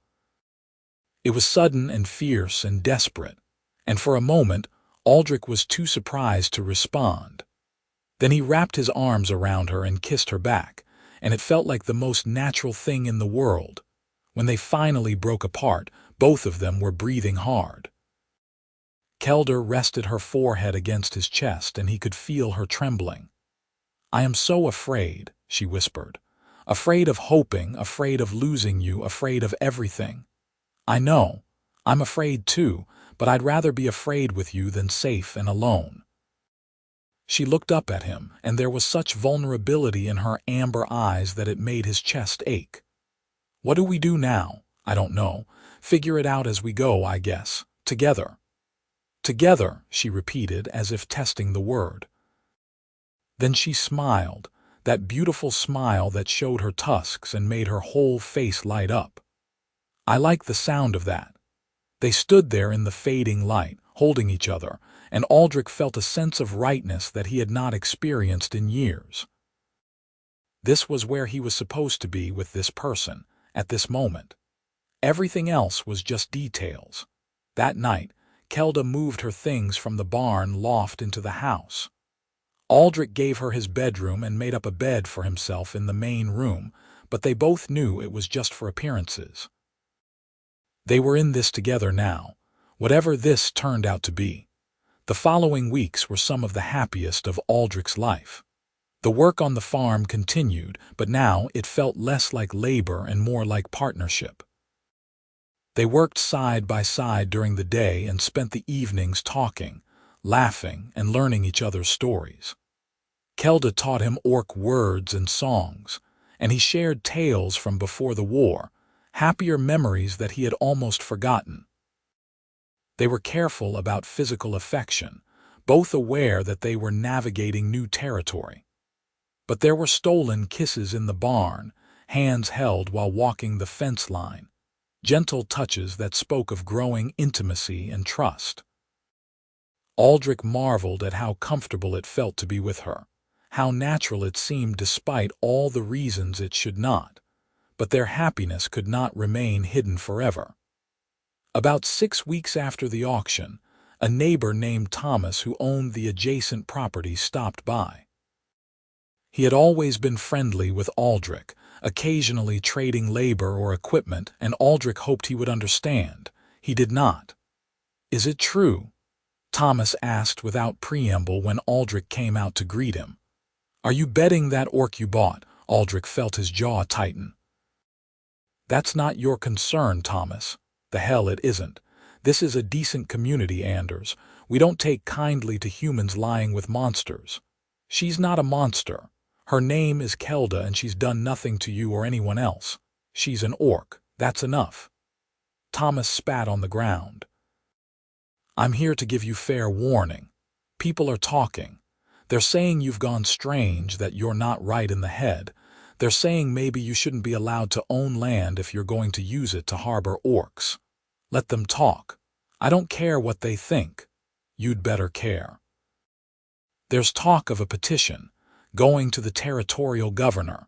A: It was sudden and fierce and desperate, and for a moment Aldric was too surprised to respond. Then he wrapped his arms around her and kissed her back, and it felt like the most natural thing in the world. When they finally broke apart, both of them were breathing hard. Kelda rested her forehead against his chest and he could feel her trembling. "I am so afraid," she whispered. "Afraid of hoping, afraid of losing you, afraid of everything. I know, I'm afraid too, but I'd rather be afraid with you than safe and alone." She looked up at him, and there was such vulnerability in her amber eyes that it made his chest ache. "What do we do now? I don't know. Figure it out as we go, I guess. Together." "Together," she repeated as if testing the word. Then she smiled, that beautiful smile that showed her tusks and made her whole face light up. "I like the sound of that." They stood there in the fading light, holding each other, and Aldric felt a sense of rightness that he had not experienced in years. This was where he was supposed to be with this person, at this moment. Everything else was just details. That night, Kelda moved her things from the barn loft into the house. Aldric gave her his bedroom and made up a bed for himself in the main room, but they both knew it was just for appearances. They were in this together now, whatever this turned out to be. The following weeks were some of the happiest of Aldric's life. The work on the farm continued, but now it felt less like labor and more like partnership. They worked side by side during the day and spent the evenings talking, laughing, and learning each other's stories. Kelda taught him orc words and songs, and he shared tales from before the war, happier memories that he had almost forgotten. They were careful about physical affection, both aware that they were navigating new territory. But there were stolen kisses in the barn, hands held while walking the fence line, gentle touches that spoke of growing intimacy and trust. Aldric marveled at how comfortable it felt to be with her, how natural it seemed despite all the reasons it should not. But their happiness could not remain hidden forever. About 6 weeks after the auction, A neighbor named Thomas who owned the adjacent property stopped by. He had always been friendly with Aldric, occasionally trading labor or equipment, and Aldric hoped he would understand. He did not. "Is it true?" Thomas asked without preamble when Aldric came out to greet him. "Are you betting that orc you bought?" Aldric felt his jaw tighten. "That's not your concern, Thomas." "The hell it isn't. This is a decent community, Anders. We don't take kindly to humans lying with monsters." "She's not a monster. Her name is Kelda and she's done nothing to you or anyone else. She's an orc. That's enough." Thomas spat on the ground. "I'm here to give you fair warning. People are talking. They're saying you've gone strange, that you're not right in the head. They're saying maybe you shouldn't be allowed to own land if you're going to use it to harbor orcs. Let them talk. I don't care what they think. You'd better care. There's talk of a petition going to the territorial governor.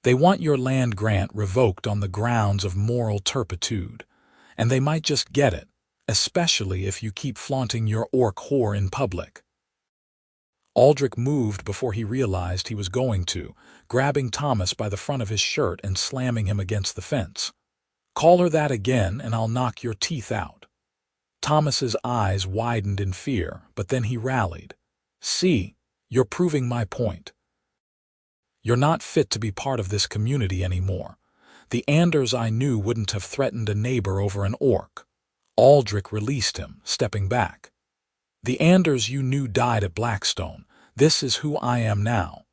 A: They want your land grant revoked on the grounds of moral turpitude, and they might just get it, especially if you keep flaunting your orc whore in public." Aldric moved before he realized he was going to, grabbing Thomas by the front of his shirt and slamming him against the fence. "Call her that again and I'll knock your teeth out." Thomas's eyes widened in fear, but then he rallied. "See, you're proving my point. You're not fit to be part of this community anymore. The Anders I knew wouldn't have threatened a neighbor over an orc." Aldric released him, stepping back. "The Anders you knew died at Blackstone. This is who I am now.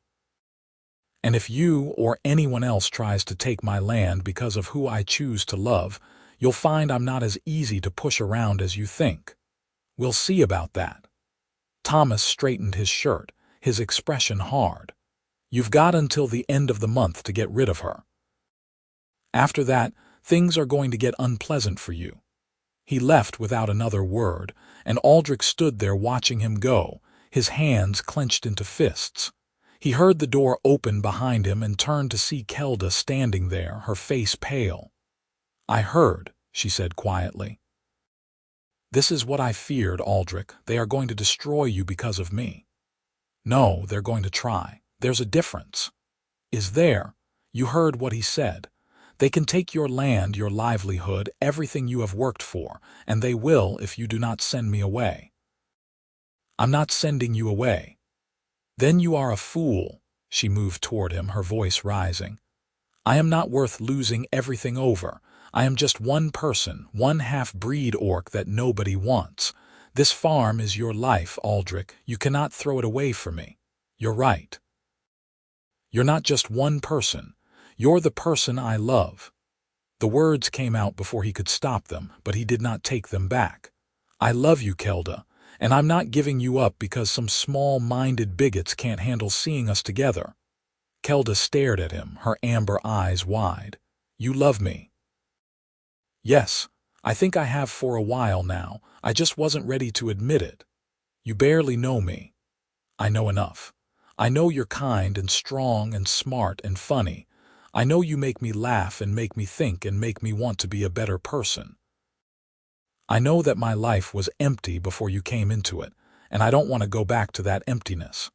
A: And if you or anyone else tries to take my land because of who I choose to love, you'll find I'm not as easy to push around as you think. We'll see about that." Thomas straightened his shirt, his expression hard. "You've got until the end of the month to get rid of her. After that, things are going to get unpleasant for you." He left without another word, and Aldric stood there watching him go, his hands clenched into fists. He heard the door open behind him and turned to see Kelda standing there, her face pale. "I heard," she said quietly. "This is what I feared, Aldric. They are going to destroy you because of me." "No, they're going to try. There's a difference." "Is there? You heard what he said. They can take your land, your livelihood, everything you have worked for, and they will if you do not send me away." "I'm not sending you away." "Then you are a fool." She moved toward him, her voice rising. "I am not worth losing everything over. I am just one person, one half-breed orc that nobody wants. This farm is your life, Aldric. You cannot throw it away from me." "You're right. You're not just one person. You're the person I love." The words came out before he could stop them, but he did not take them back. "I love you, Kelda, and I'm not giving you up because some small-minded bigots can't handle seeing us together." Kelda stared at him, her amber eyes wide. "You love me?" "Yes, I think I have for a while now. I just wasn't ready to admit it. You barely know me." "I know enough. I know you're kind and strong and smart and funny. I know you make me laugh and make me think and make me want to be a better person. I know that my life was empty before you came into it, and I don't want to go back to that emptiness."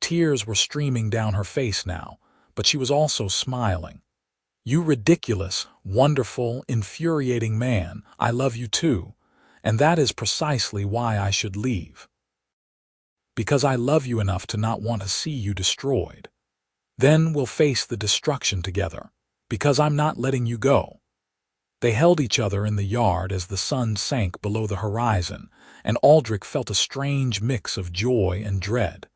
A: Tears were streaming down her face now, but she was also smiling. "You ridiculous, wonderful, infuriating man, I love you too, and that is precisely why I should leave. Because I love you enough to not want to see you destroyed. Then we'll face the destruction together, because I'm not letting you go." They held each other in the yard as the sun sank below the horizon, and Aldric felt a strange mix of joy and dread.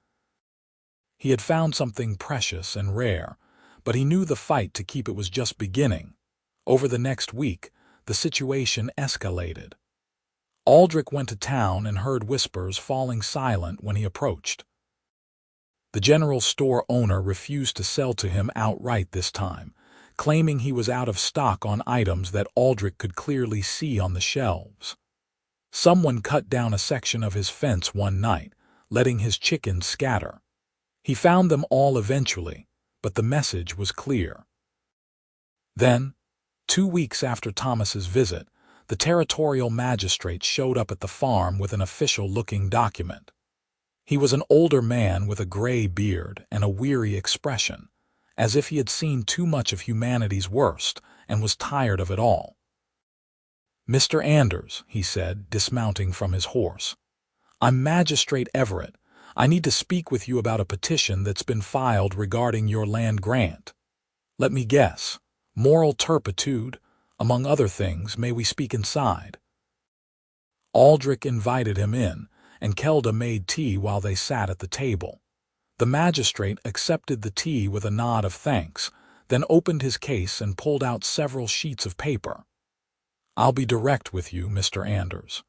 A: He had found something precious and rare, but he knew the fight to keep it was just beginning. Over the next week, the situation escalated. Aldric went to town and heard whispers falling silent when he approached. The general store owner refused to sell to him outright this time, claiming he was out of stock on items that Aldric could clearly see on the shelves. Someone cut down a section of his fence one night, letting his chickens scatter. He found them all eventually, but the message was clear. Then, 2 weeks after Thomas's visit, the territorial magistrate showed up at the farm with an official-looking document. He was an older man with a gray beard and a weary expression, as if he had seen too much of humanity's worst and was tired of it all. "Mr. Anders," he said, dismounting from his horse, "I'm Magistrate Everett. I need to speak with you about a petition that's been filed regarding your land grant. Let me guess. Moral turpitude? Among other things, may we speak inside?" Aldric invited him in, and Kelda made tea while they sat at the table. The magistrate accepted the tea with a nod of thanks, then opened his case and pulled out several sheets of paper. "I'll be direct with you, Mr. Anders.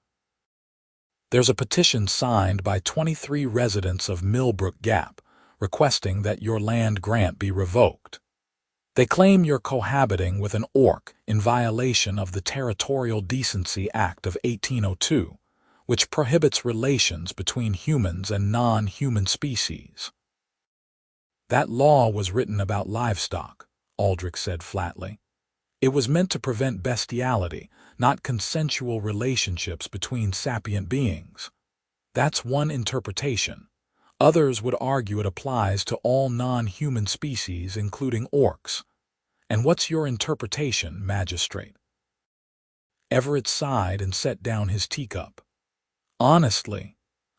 A: There's a petition signed by 23 residents of Millbrook Gap requesting that your land grant be revoked. They claim you're cohabiting with an orc in violation of the Territorial Decency Act of 1802, which prohibits relations between humans and non-human species." "That law was written about livestock," Aldrich said flatly. "It was meant to prevent bestiality, not consensual relationships between sapient beings. That's one interpretation. Others would argue it applies to all non-human species, including orcs. And what's your interpretation, Magistrate?" Everett sighed and set down his teacup. "Honestly,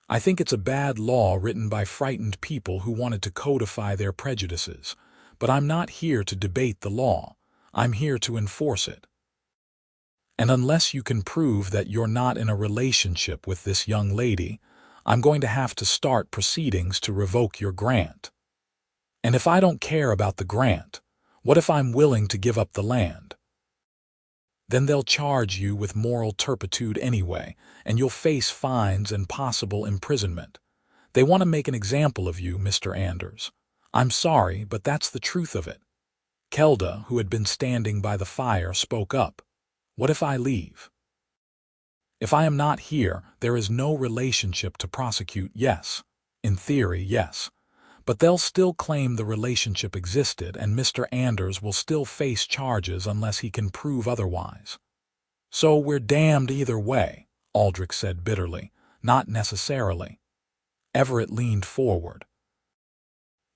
A: I think it's a bad law written by frightened people who wanted to codify their prejudices, but I'm not here to debate the law. I'm here to enforce it. And unless you can prove that you're not in a relationship with this young lady, I'm going to have to start proceedings to revoke your grant. And if I don't care about the grant, what if I'm willing to give up the land? Then they'll charge you with moral turpitude anyway, and you'll face fines and possible imprisonment. They want to make an example of you, Mr. Anders. I'm sorry, but that's the truth of it." Kelda, who had been standing by the fire, spoke up. "What if I leave? If I am not here, there is no relationship to prosecute, yes. In theory, yes. But they'll still claim the relationship existed, and Mr. Anders will still face charges unless he can prove otherwise. So we're damned either way," Aldrich said bitterly. "Not necessarily." Everett leaned forward.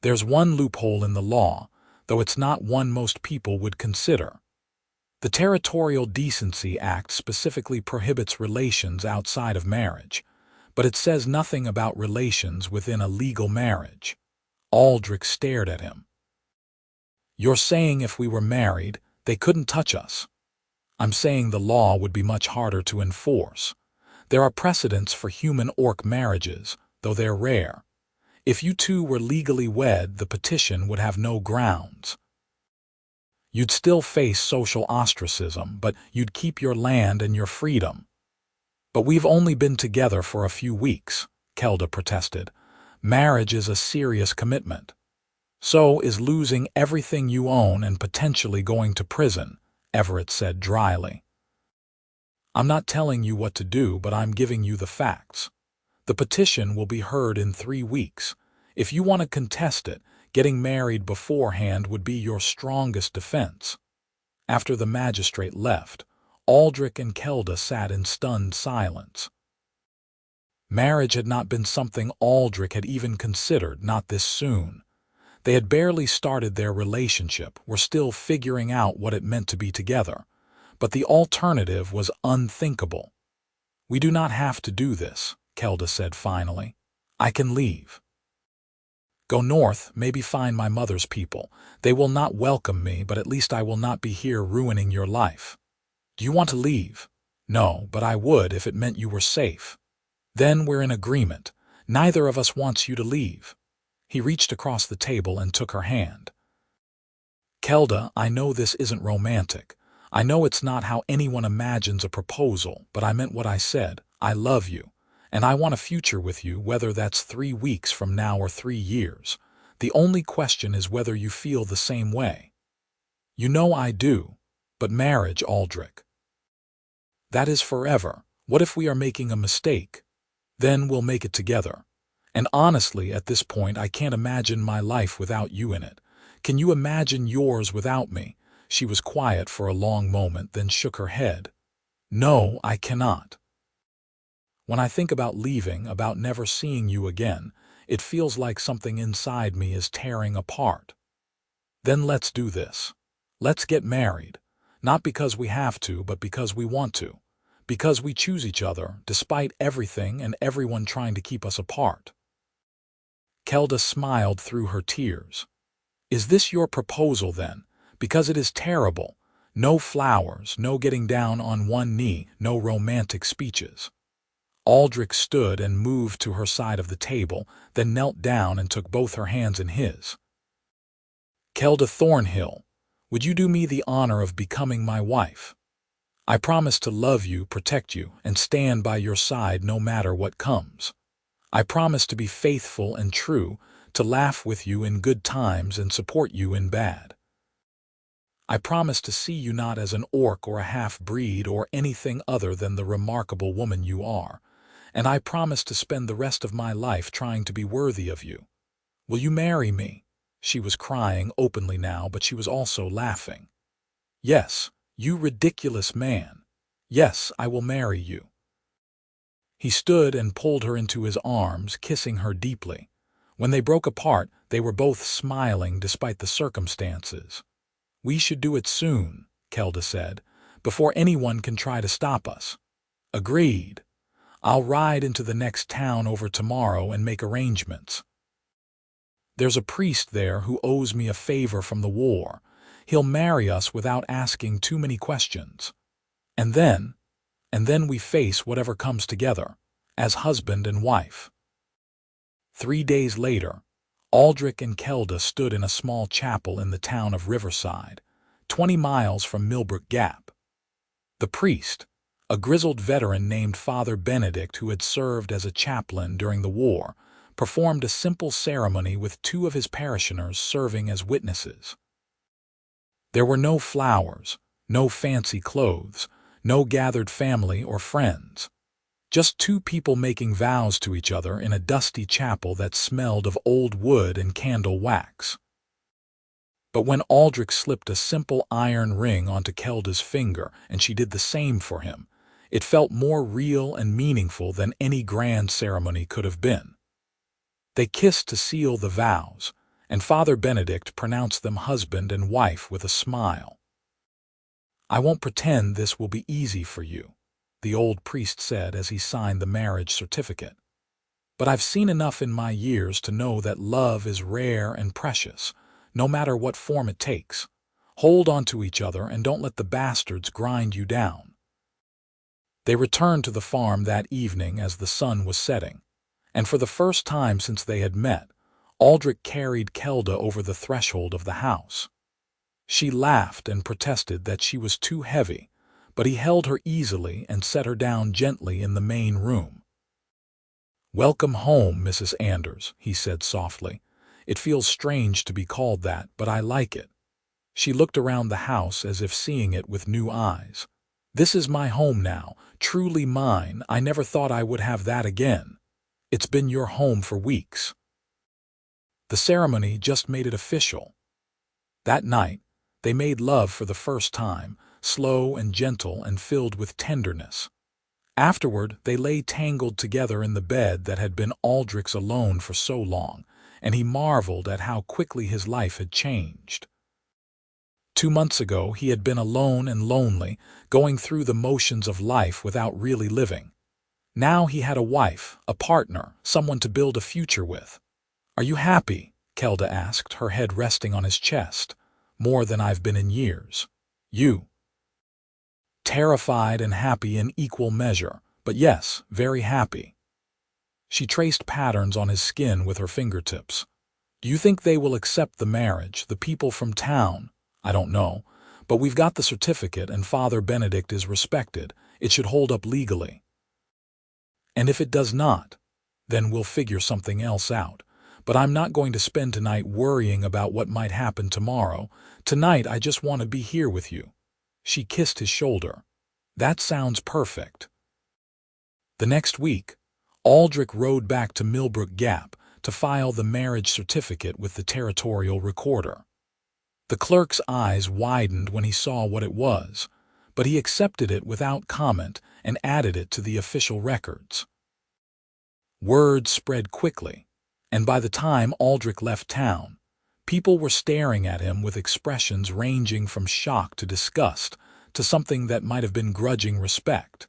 A: "There's one loophole in the law, though it's not one most people would consider. The Territorial Decency Act specifically prohibits relations outside of marriage, but it says nothing about relations within a legal marriage." Aldrich stared at him. "You're saying if we were married, they couldn't touch us?" "I'm saying the law would be much harder to enforce. There are precedents for human-orc marriages, though they're rare. If you two were legally wed, the petition would have no grounds. You'd still face social ostracism, but you'd keep your land and your freedom." "But we've only been together for a few weeks," Kelda protested. "Marriage is a serious commitment." "So is losing everything you own and potentially going to prison," Everett said dryly. "I'm not telling you what to do, but I'm giving you the facts. The petition will be heard in 3 weeks. If you want to contest it, getting married beforehand would be your strongest defense." After the magistrate left, Aldrich and Kelda sat in stunned silence. Marriage had not been something Aldrich had even considered, not this soon. They had barely started their relationship, were still figuring out what it meant to be together. But the alternative was unthinkable. "We do not have to do this," Kelda said finally. "I can leave. Go north, maybe find my mother's people. They will not welcome me, but at least I will not be here ruining your life. Do you want to leave?" "No, but I would if it meant you were safe." "Then we're in agreement. Neither of us wants you to leave." He reached across the table and took her hand. "Kelda, I know this isn't romantic. I know it's not how anyone imagines a proposal, but I meant what I said. I love you, and I want a future with you, whether that's 3 weeks from now or 3 years. The only question is whether you feel the same way." "You know I do. But marriage, Aldrich. That is forever. What if we are making a mistake? Then we'll make it together. And honestly, at this point, I can't imagine my life without you in it. Can you imagine yours without me?" She was quiet for a long moment, then shook her head. No, I cannot. When I think about leaving, about never seeing you again, it feels like something inside me is tearing apart. Then let's do this. Let's get married. Not because we have to, but because we want to. Because we choose each other, despite everything and everyone trying to keep us apart. Kelda smiled through her tears. Is this your proposal then? Because it is terrible. No flowers, no getting down on one knee, no romantic speeches. Aldric stood and moved to her side of the table, then knelt down and took both her hands in his. Kelda Thornhill, would you do me the honor of becoming my wife? I promise to love you, protect you, and stand by your side no matter what comes. I promise to be faithful and true, to laugh with you in good times and support you in bad. I promise to see you not as an orc or a half-breed or anything other than the remarkable woman you are, and I promise to spend the rest of my life trying to be worthy of you. Will you marry me? She was crying openly now, but she was also laughing. Yes, you ridiculous man. Yes, I will marry you. He stood and pulled her into his arms, kissing her deeply. When they broke apart, they were both smiling despite the circumstances. We should do it soon, Kelda said, before anyone can try to stop us. Agreed. I'll ride into the next town over tomorrow and make arrangements. There's a priest there who owes me a favor from the war. He'll marry us without asking too many questions. And then we face whatever comes together, as husband and wife. 3 days later, Aldric and Kelda stood in a small chapel in the town of Riverside, 20 miles from Millbrook Gap. The priest, a grizzled veteran named Father Benedict who had served as a chaplain during the war, performed a simple ceremony with 2 of his parishioners serving as witnesses. There were no flowers, no fancy clothes, no gathered family or friends. Just 2 people making vows to each other in a dusty chapel that smelled of old wood and candle wax. But when Aldric slipped a simple iron ring onto Kelda's finger and she did the same for him, it felt more real and meaningful than any grand ceremony could have been. They kissed to seal the vows, and Father Benedict pronounced them husband and wife with a smile. I won't pretend this will be easy for you, the old priest said as he signed the marriage certificate. But I've seen enough in my years to know that love is rare and precious, no matter what form it takes. Hold on to each other and don't let the bastards grind you down. They returned to the farm that evening as the sun was setting, and for the first time since they had met, Aldric carried Kelda over the threshold of the house. She laughed and protested that she was too heavy, but he held her easily and set her down gently in the main room. "Welcome home, Mrs. Anders," he said softly. "It feels strange to be called that, but I like it." She looked around the house as if seeing it with new eyes. "This is my home now, truly mine. I never thought I would have that again. It's been your home for weeks." The ceremony just made it official. That night, they made love for the first time, slow and gentle and filled with tenderness. Afterward, they lay tangled together in the bed that had been Aldric's alone for so long, and he marveled at how quickly his life had changed. 2 months ago, he had been alone and lonely, going through the motions of life without really living. Now he had a wife, a partner, someone to build a future with. "Are you happy?" Kelda asked, her head resting on his chest. "More than I've been in years." "You?" "Terrified and happy in equal measure, but yes, very happy." She traced patterns on his skin with her fingertips. "Do you think they will accept the marriage, the people from town?" "I don't know, but we've got the certificate and Father Benedict is respected. It should hold up legally." "And if it does not, then we'll figure something else out. But I'm not going to spend tonight worrying about what might happen tomorrow. Tonight I just want to be here with you." She kissed his shoulder. "That sounds perfect." The next week, Aldric rode back to Millbrook Gap to file the marriage certificate with the territorial recorder. The clerk's eyes widened when he saw what it was, but he accepted it without comment and added it to the official records. Word spread quickly, and by the time Aldric left town, people were staring at him with expressions ranging from shock to disgust to something that might have been grudging respect.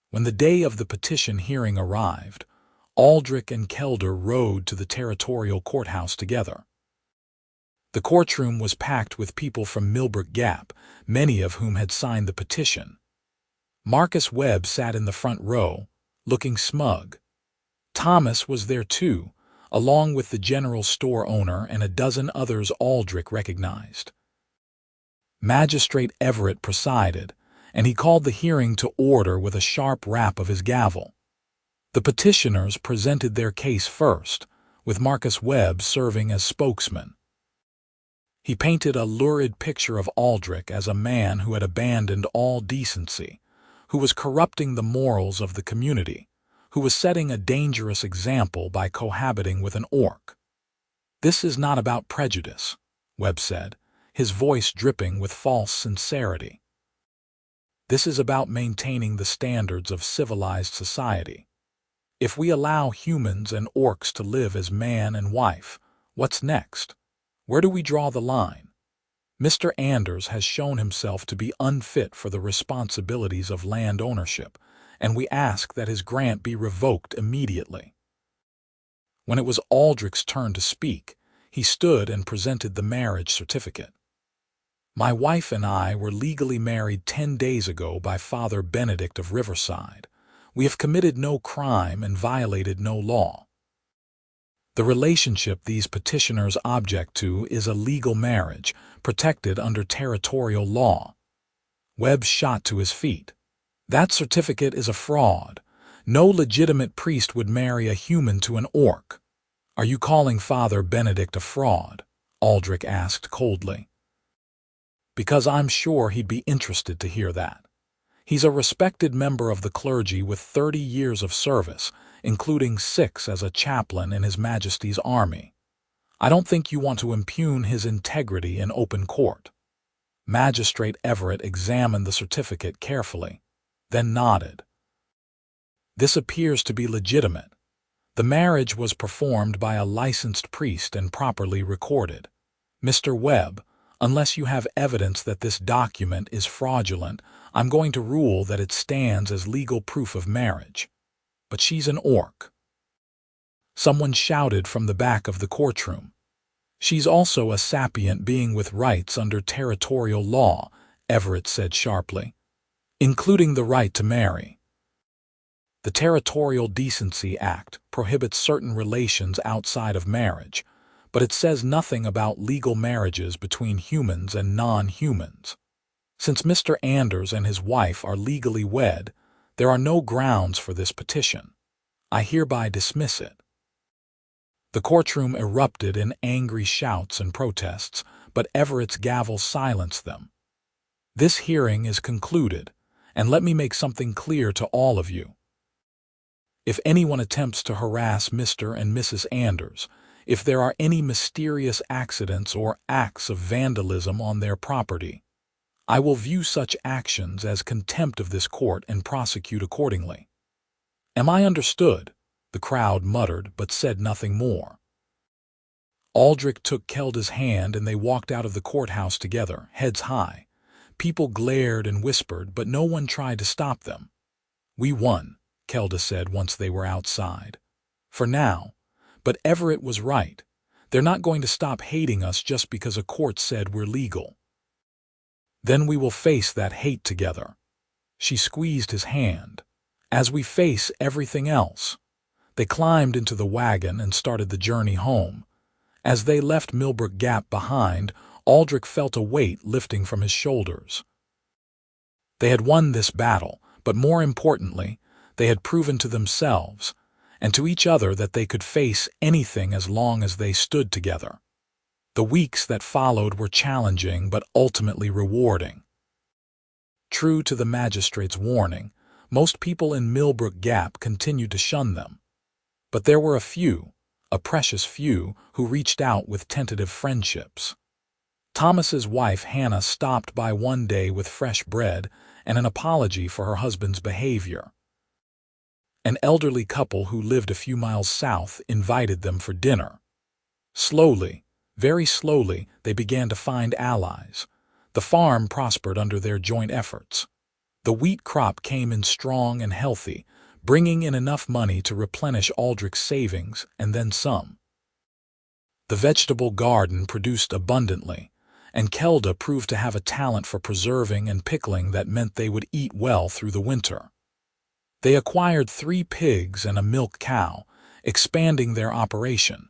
A: When the day of the petition hearing arrived, Aldric and Kelder rode to the territorial courthouse together. The courtroom was packed with people from Millbrook Gap, many of whom had signed the petition. Marcus Webb sat in the front row, looking smug. Thomas was there too, along with the general store owner and a dozen others Aldric recognized. Magistrate Everett presided, and he called the hearing to order with a sharp rap of his gavel. The petitioners presented their case first, with Marcus Webb serving as spokesman. He painted a lurid picture of Aldric as a man who had abandoned all decency, who was corrupting the morals of the community, who was setting a dangerous example by cohabiting with an orc. "This is not about prejudice," Webb said, his voice dripping with false sincerity. "This is about maintaining the standards of civilized society. If we allow humans and orcs to live as man and wife, what's next? Where do we draw the line? Mr. Anders has shown himself to be unfit for the responsibilities of land ownership, and we ask that his grant be revoked immediately." When it was Aldric's turn to speak, he stood and presented the marriage certificate. "My wife and I were legally married 10 days ago by Father Benedict of Riverside. We have committed no crime and violated no law. The relationship these petitioners object to is a legal marriage, protected under territorial law." Webb shot to his feet. "That certificate is a fraud. No legitimate priest would marry a human to an orc." "Are you calling Father Benedict a fraud?" Aldric asked coldly. "Because I'm sure he'd be interested to hear that. He's a respected member of the clergy with 30 years of service, including 6 as a chaplain in His Majesty's army. I don't think you want to impugn his integrity in open court." Magistrate Everett examined the certificate carefully, then nodded. "This appears to be legitimate. The marriage was performed by a licensed priest and properly recorded. Mr. Webb, unless you have evidence that this document is fraudulent, I'm going to rule that it stands as legal proof of marriage. But she's an orc." Someone shouted from the back of the courtroom. "She's also a sapient being with rights under territorial law," Everett said sharply, "including the right to marry. The Territorial Decency Act prohibits certain relations outside of marriage, but it says nothing about legal marriages between humans and non-humans. Since Mr. Anders and his wife are legally wed, there are no grounds for this petition. I hereby dismiss it." The courtroom erupted in angry shouts and protests, but Everett's gavel silenced them. "This hearing is concluded, and let me make something clear to all of you. If anyone attempts to harass Mr. and Mrs. Anders, if there are any mysterious accidents or acts of vandalism on their property, I will view such actions as contempt of this court and prosecute accordingly. Am I understood?" The crowd muttered but said nothing more. Aldric took Kelder's hand and they walked out of the courthouse together, heads high. People glared and whispered, but no one tried to stop them. "We won," Kelder said once they were outside. "For now. But Everett was right. They're not going to stop hating us just because a court said we're legal. Then we will face that hate together." She squeezed his hand. "As we face everything else." They climbed into the wagon and started the journey home. As they left Millbrook Gap behind, Aldric felt a weight lifting from his shoulders. They had won this battle, but more importantly, they had proven to themselves and to each other that they could face anything as long as they stood together. The weeks that followed were challenging but ultimately rewarding. True to the magistrate's warning, most people in Millbrook Gap continued to shun them. But there were a precious few, who reached out with tentative friendships. Thomas's wife Hannah stopped by one day with fresh bread and an apology for her husband's behavior. An elderly couple who lived a few miles south invited them for dinner. Slowly, very slowly, they began to find allies. The farm prospered under their joint efforts. The wheat crop came in strong and healthy, bringing in enough money to replenish Aldric's savings and then some. The vegetable garden produced abundantly, and Kelda proved to have a talent for preserving and pickling that meant they would eat well through the winter. They acquired 3 pigs and a milk cow, expanding their operation.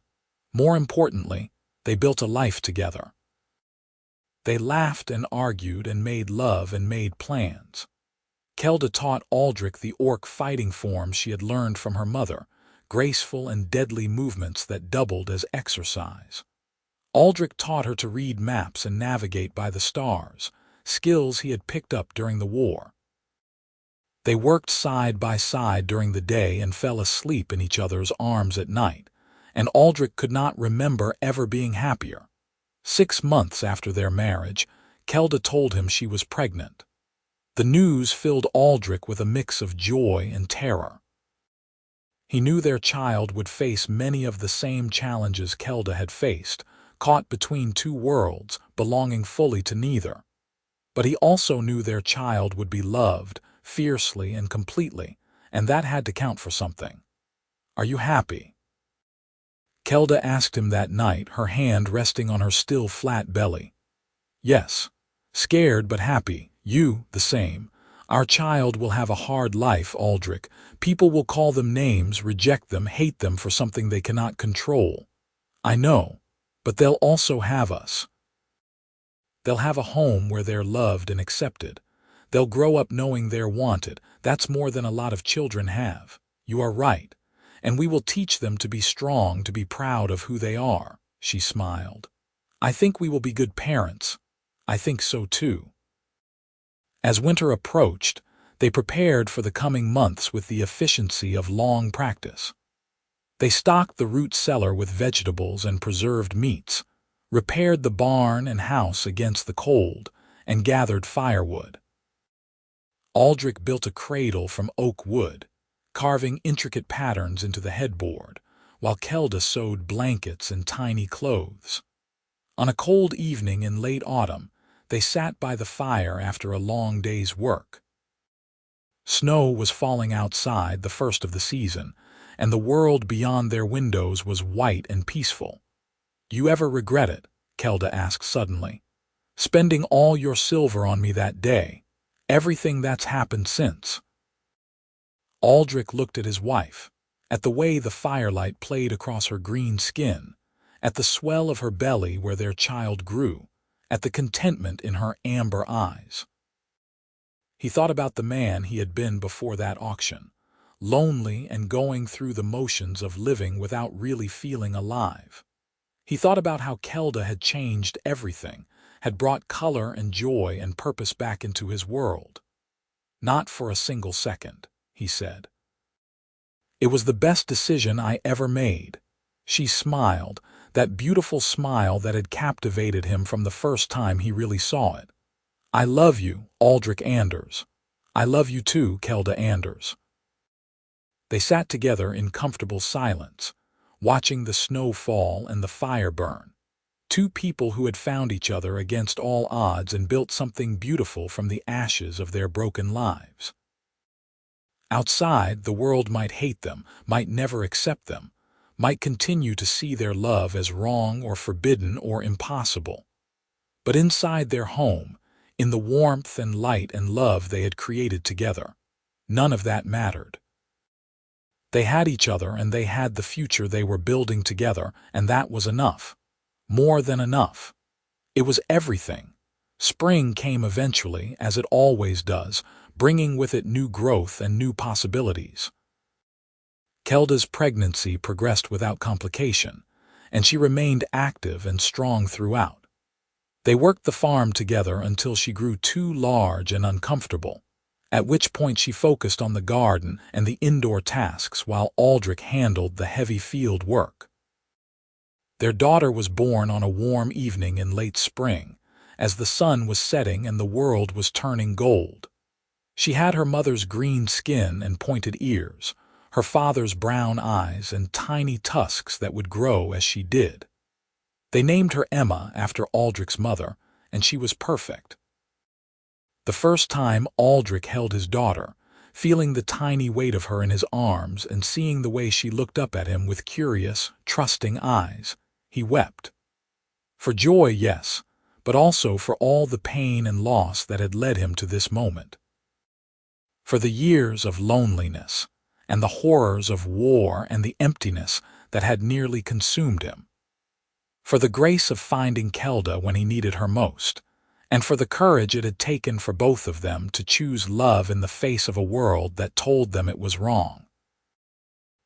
A: More importantly, they built a life together. They laughed and argued and made love and made plans. Kelda taught Aldric the orc fighting forms she had learned from her mother, graceful and deadly movements that doubled as exercise. Aldric taught her to read maps and navigate by the stars, skills he had picked up during the war. They worked side by side during the day and fell asleep in each other's arms at night, and Aldric could not remember ever being happier. 6 months after their marriage, Kelda told him she was pregnant. The news filled Aldric with a mix of joy and terror. He knew their child would face many of the same challenges Kelda had faced, caught between 2 worlds, belonging fully to neither. But he also knew their child would be loved, fiercely and completely, and that had to count for something. "Are you happy?" Kelda asked him that night, her hand resting on her still flat belly. "Yes. Scared but happy. You, the same. Our child will have a hard life, Aldric. People will call them names, reject them, hate them for something they cannot control. I know, but they'll also have us. They'll have a home where they're loved and accepted. They'll grow up knowing they're wanted. That's more than a lot of children have. You are right. And we will teach them to be strong, to be proud of who they are." She smiled. "I think we will be good parents." "I think so too." As winter approached, they prepared for the coming months with the efficiency of long practice. They stocked the root cellar with vegetables and preserved meats, repaired the barn and house against the cold, and gathered firewood. Aldric built a cradle from oak wood, carving intricate patterns into the headboard, while Kelda sewed blankets and tiny clothes. On a cold evening in late autumn, they sat by the fire after a long day's work. Snow was falling outside, the first of the season, and the world beyond their windows was white and peaceful. "You ever regret it?" Kelda asked suddenly. "Spending all your silver on me that day, everything that's happened since?" Aldric looked at his wife, at the way the firelight played across her green skin, at the swell of her belly where their child grew, at the contentment in her amber eyes. He thought about the man he had been before that auction, lonely and going through the motions of living without really feeling alive. He thought about how Kelda had changed everything, had brought color and joy and purpose back into his world. "Not for a single second," he said. "It was the best decision I ever made." She smiled, that beautiful smile that had captivated him from the first time he really saw it. "I love you, Aldric Anders. I love you too, Kelda Anders." They sat together in comfortable silence, watching the snow fall and the fire burn. 2 people who had found each other against all odds and built something beautiful from the ashes of their broken lives. Outside, the world might hate them, might never accept them, might continue to see their love as wrong or forbidden or impossible. But inside their home, in the warmth and light and love they had created together, none of that mattered. They had each other and they had the future they were building together, and that was enough. More than enough. It was everything. Spring came eventually, as it always does, bringing with it new growth and new possibilities. Kelda's pregnancy progressed without complication, and she remained active and strong throughout. They worked the farm together until she grew too large and uncomfortable, at which point she focused on the garden and the indoor tasks while Aldric handled the heavy field work. Their daughter was born on a warm evening in late spring, as the sun was setting and the world was turning gold. She had her mother's green skin and pointed ears, her father's brown eyes and tiny tusks that would grow as she did. They named her Emma after Aldric's mother, and she was perfect. The first time Aldric held his daughter, feeling the tiny weight of her in his arms and seeing the way she looked up at him with curious, trusting eyes, he wept. For joy, yes, but also for all the pain and loss that had led him to this moment. For the years of loneliness, and the horrors of war and the emptiness that had nearly consumed him. For the grace of finding Kelda when he needed her most, and for the courage it had taken for both of them to choose love in the face of a world that told them it was wrong.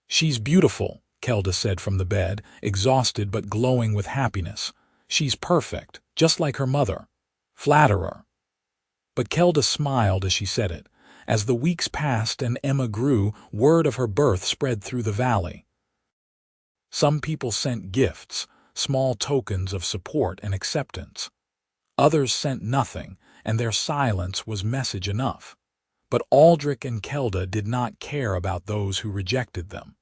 A: "She's beautiful," Kelda said from the bed, exhausted but glowing with happiness. "She's perfect, just like her mother. Flatter her." But Kelda smiled as she said it. As the weeks passed and Emma grew, word of her birth spread through the valley. Some people sent gifts, small tokens of support and acceptance. Others sent nothing, and their silence was message enough. But Aldric and Kelda did not care about those who rejected them.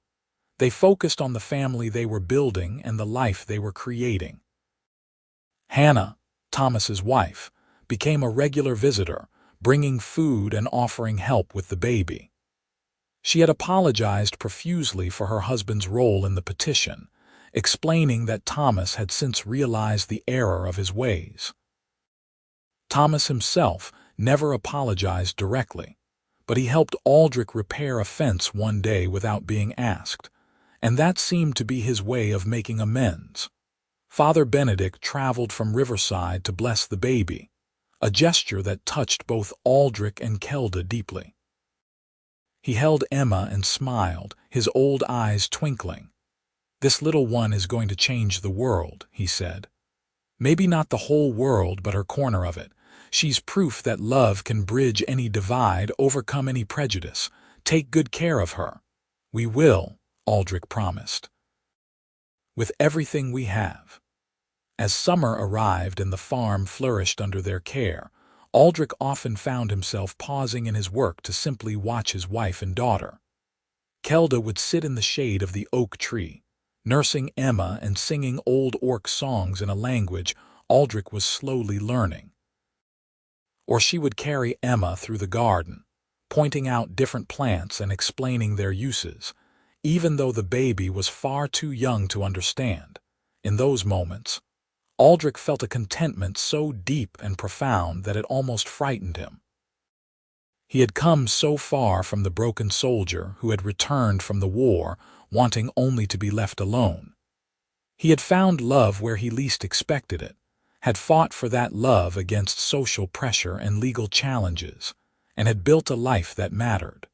A: They focused on the family they were building and the life they were creating. Hannah, Thomas's wife, became a regular visitor, bringing food and offering help with the baby. She had apologized profusely for her husband's role in the petition, explaining that Thomas had since realized the error of his ways. Thomas himself never apologized directly, but he helped Aldric repair a fence one day without being asked, and that seemed to be his way of making amends. Father Benedict traveled from Riverside to bless the baby, a gesture that touched both Aldric and Kelda deeply. He held Emma and smiled, his old eyes twinkling. "This little one is going to change the world," he said. "Maybe not the whole world, but her corner of it. She's proof that love can bridge any divide, overcome any prejudice. Take good care of her." "We will," Aldric promised. "With everything we have." As summer arrived and the farm flourished under their care, Aldric often found himself pausing in his work to simply watch his wife and daughter. Kelda would sit in the shade of the oak tree, nursing Emma and singing old orc songs in a language Aldric was slowly learning. Or she would carry Emma through the garden, pointing out different plants and explaining their uses, even though the baby was far too young to understand. In those moments, Aldric felt a contentment so deep and profound that it almost frightened him. He had come so far from the broken soldier who had returned from the war, wanting only to be left alone. He had found love where he least expected it, had fought for that love against social pressure and legal challenges, and had built a life that mattered.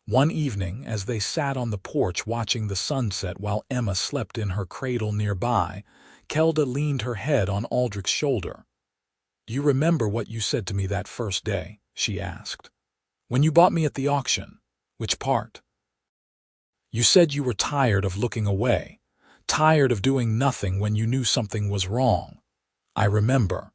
A: One evening, as they sat on the porch watching the sunset while Emma slept in her cradle nearby, Kelda leaned her head on Aldric's shoulder. "You remember what you said to me that first day?" she asked. "When you bought me at the auction. Which part?" "You said you were tired of looking away, tired of doing nothing when you knew something was wrong." "I remember.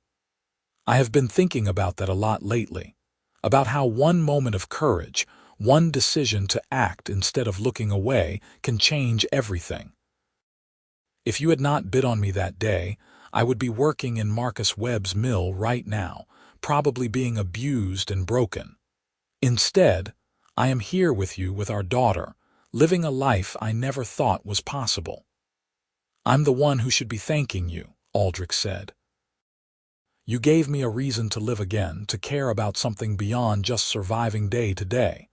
A: I have been thinking about that a lot lately, about how one moment of courage, one decision to act instead of looking away, can change everything. If you had not bid on me that day, I would be working in Marcus Webb's mill right now, probably being abused and broken. Instead, I am here with you with our daughter, living a life I never thought was possible." "I'm the one who should be thanking you," Aldric said. "You gave me a reason to live again, to care about something beyond just surviving day to day.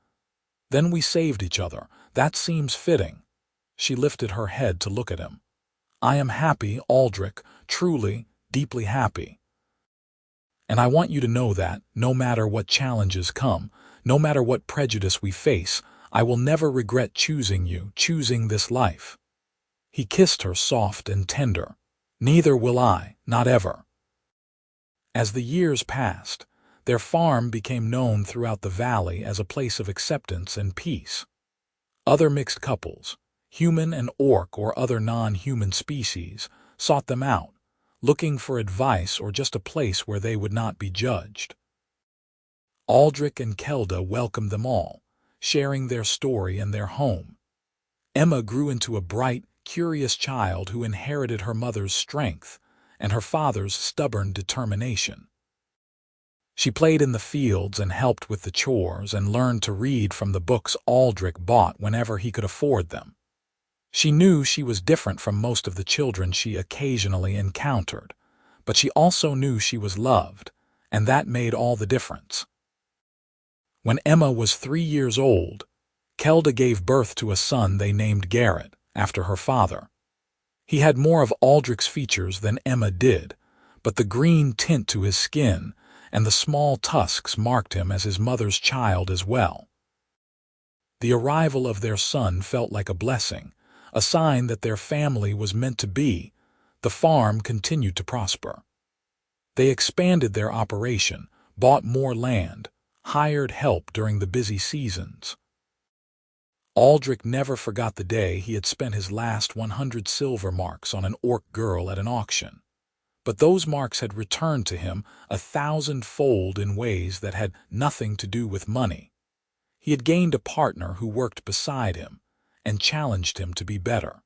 A: Then we saved each other. That seems fitting." She lifted her head to look at him. "I am happy, Aldric, truly, deeply happy. And I want you to know that, no matter what challenges come, no matter what prejudice we face, I will never regret choosing you, choosing this life." He kissed her soft and tender. "Neither will I, not ever." As the years passed, their farm became known throughout the valley as a place of acceptance and peace. Other mixed couples, human and orc or other non-human species, sought them out, looking for advice or just a place where they would not be judged. Aldric and Kelda welcomed them all, sharing their story and their home. Emma grew into a bright, curious child who inherited her mother's strength and her father's stubborn determination. She played in the fields and helped with the chores and learned to read from the books Aldric bought whenever he could afford them. She knew she was different from most of the children she occasionally encountered, but she also knew she was loved, and that made all the difference. When Emma was 3 years old, Kelda gave birth to a son they named Garrett, after her father. He had more of Aldric's features than Emma did, but the green tint to his skin and the small tusks marked him as his mother's child as well. The arrival of their son felt like a blessing, a sign that their family was meant to be. The farm continued to prosper. They expanded their operation, bought more land, hired help during the busy seasons. Aldric never forgot the day he had spent his last 100 silver marks on an orc girl at an auction. But those marks had returned to him 1,000-fold in ways that had nothing to do with money. He had gained a partner who worked beside him and challenged him to be better.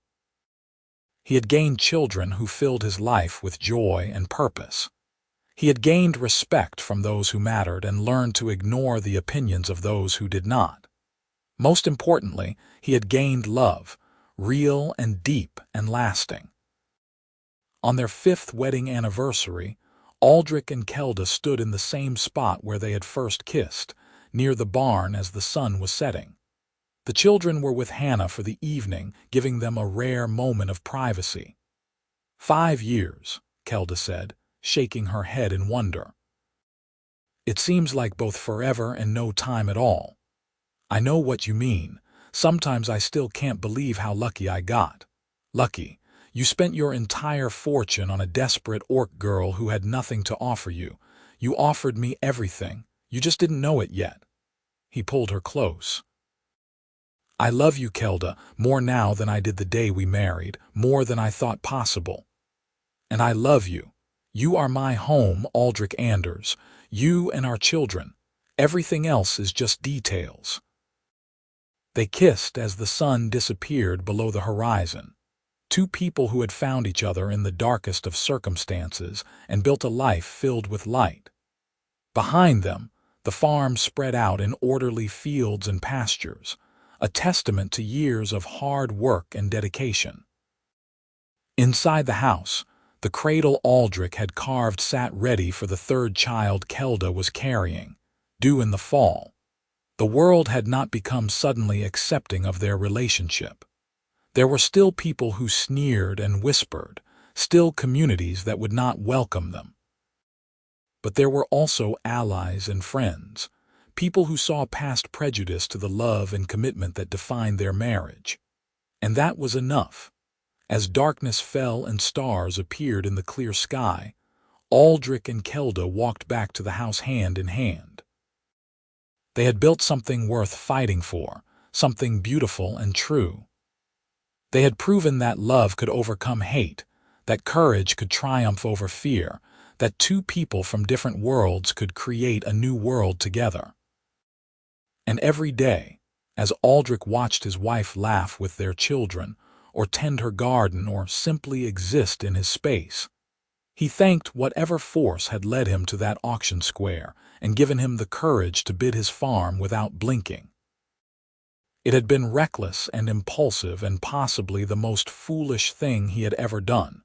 A: He had gained children who filled his life with joy and purpose. He had gained respect from those who mattered and learned to ignore the opinions of those who did not. Most importantly, he had gained love, real and deep and lasting. On their 5th wedding anniversary, Aldric and Kelda stood in the same spot where they had first kissed, near the barn as the sun was setting. The children were with Hannah for the evening, giving them a rare moment of privacy. 5 years, Kelda said, shaking her head in wonder. It seems like both forever and no time at all. I know what you mean. Sometimes I still can't believe how lucky I got. Lucky. You spent your entire fortune on a desperate orc girl who had nothing to offer you. You offered me everything. You just didn't know it yet. He pulled her close. I love you, Kelda, more now than I did the day we married, more than I thought possible. And I love you. You are my home, Aldric Anders. You and our children. Everything else is just details. They kissed as the sun disappeared below the horizon. Two people who had found each other in the darkest of circumstances and built a life filled with light. Behind them, the farm spread out in orderly fields and pastures, a testament to years of hard work and dedication. Inside the house, the cradle Aldric had carved sat ready for the 3rd child Kelda was carrying, due in the fall. The world had not become suddenly accepting of their relationship. There were still people who sneered and whispered, still communities that would not welcome them. But there were also allies and friends, people who saw past prejudice to the love and commitment that defined their marriage. And that was enough. As darkness fell and stars appeared in the clear sky, Aldric and Kelda walked back to the house hand in hand. They had built something worth fighting for, something beautiful and true. They had proven that love could overcome hate, that courage could triumph over fear, that two people from different worlds could create a new world together. And every day, as Aldric watched his wife laugh with their children, or tend her garden, or simply exist in his space, he thanked whatever force had led him to that auction square and given him the courage to bid his farm without blinking. It had been reckless and impulsive and possibly the most foolish thing he had ever done.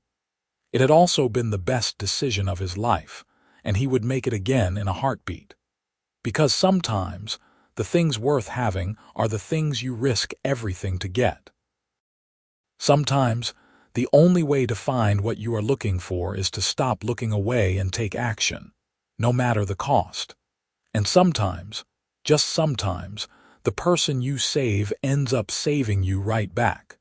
A: It had also been the best decision of his life, and he would make it again in a heartbeat. Because sometimes, the things worth having are the things you risk everything to get. Sometimes, the only way to find what you are looking for is to stop looking away and take action, no matter the cost. And sometimes, just sometimes, the person you save ends up saving you right back.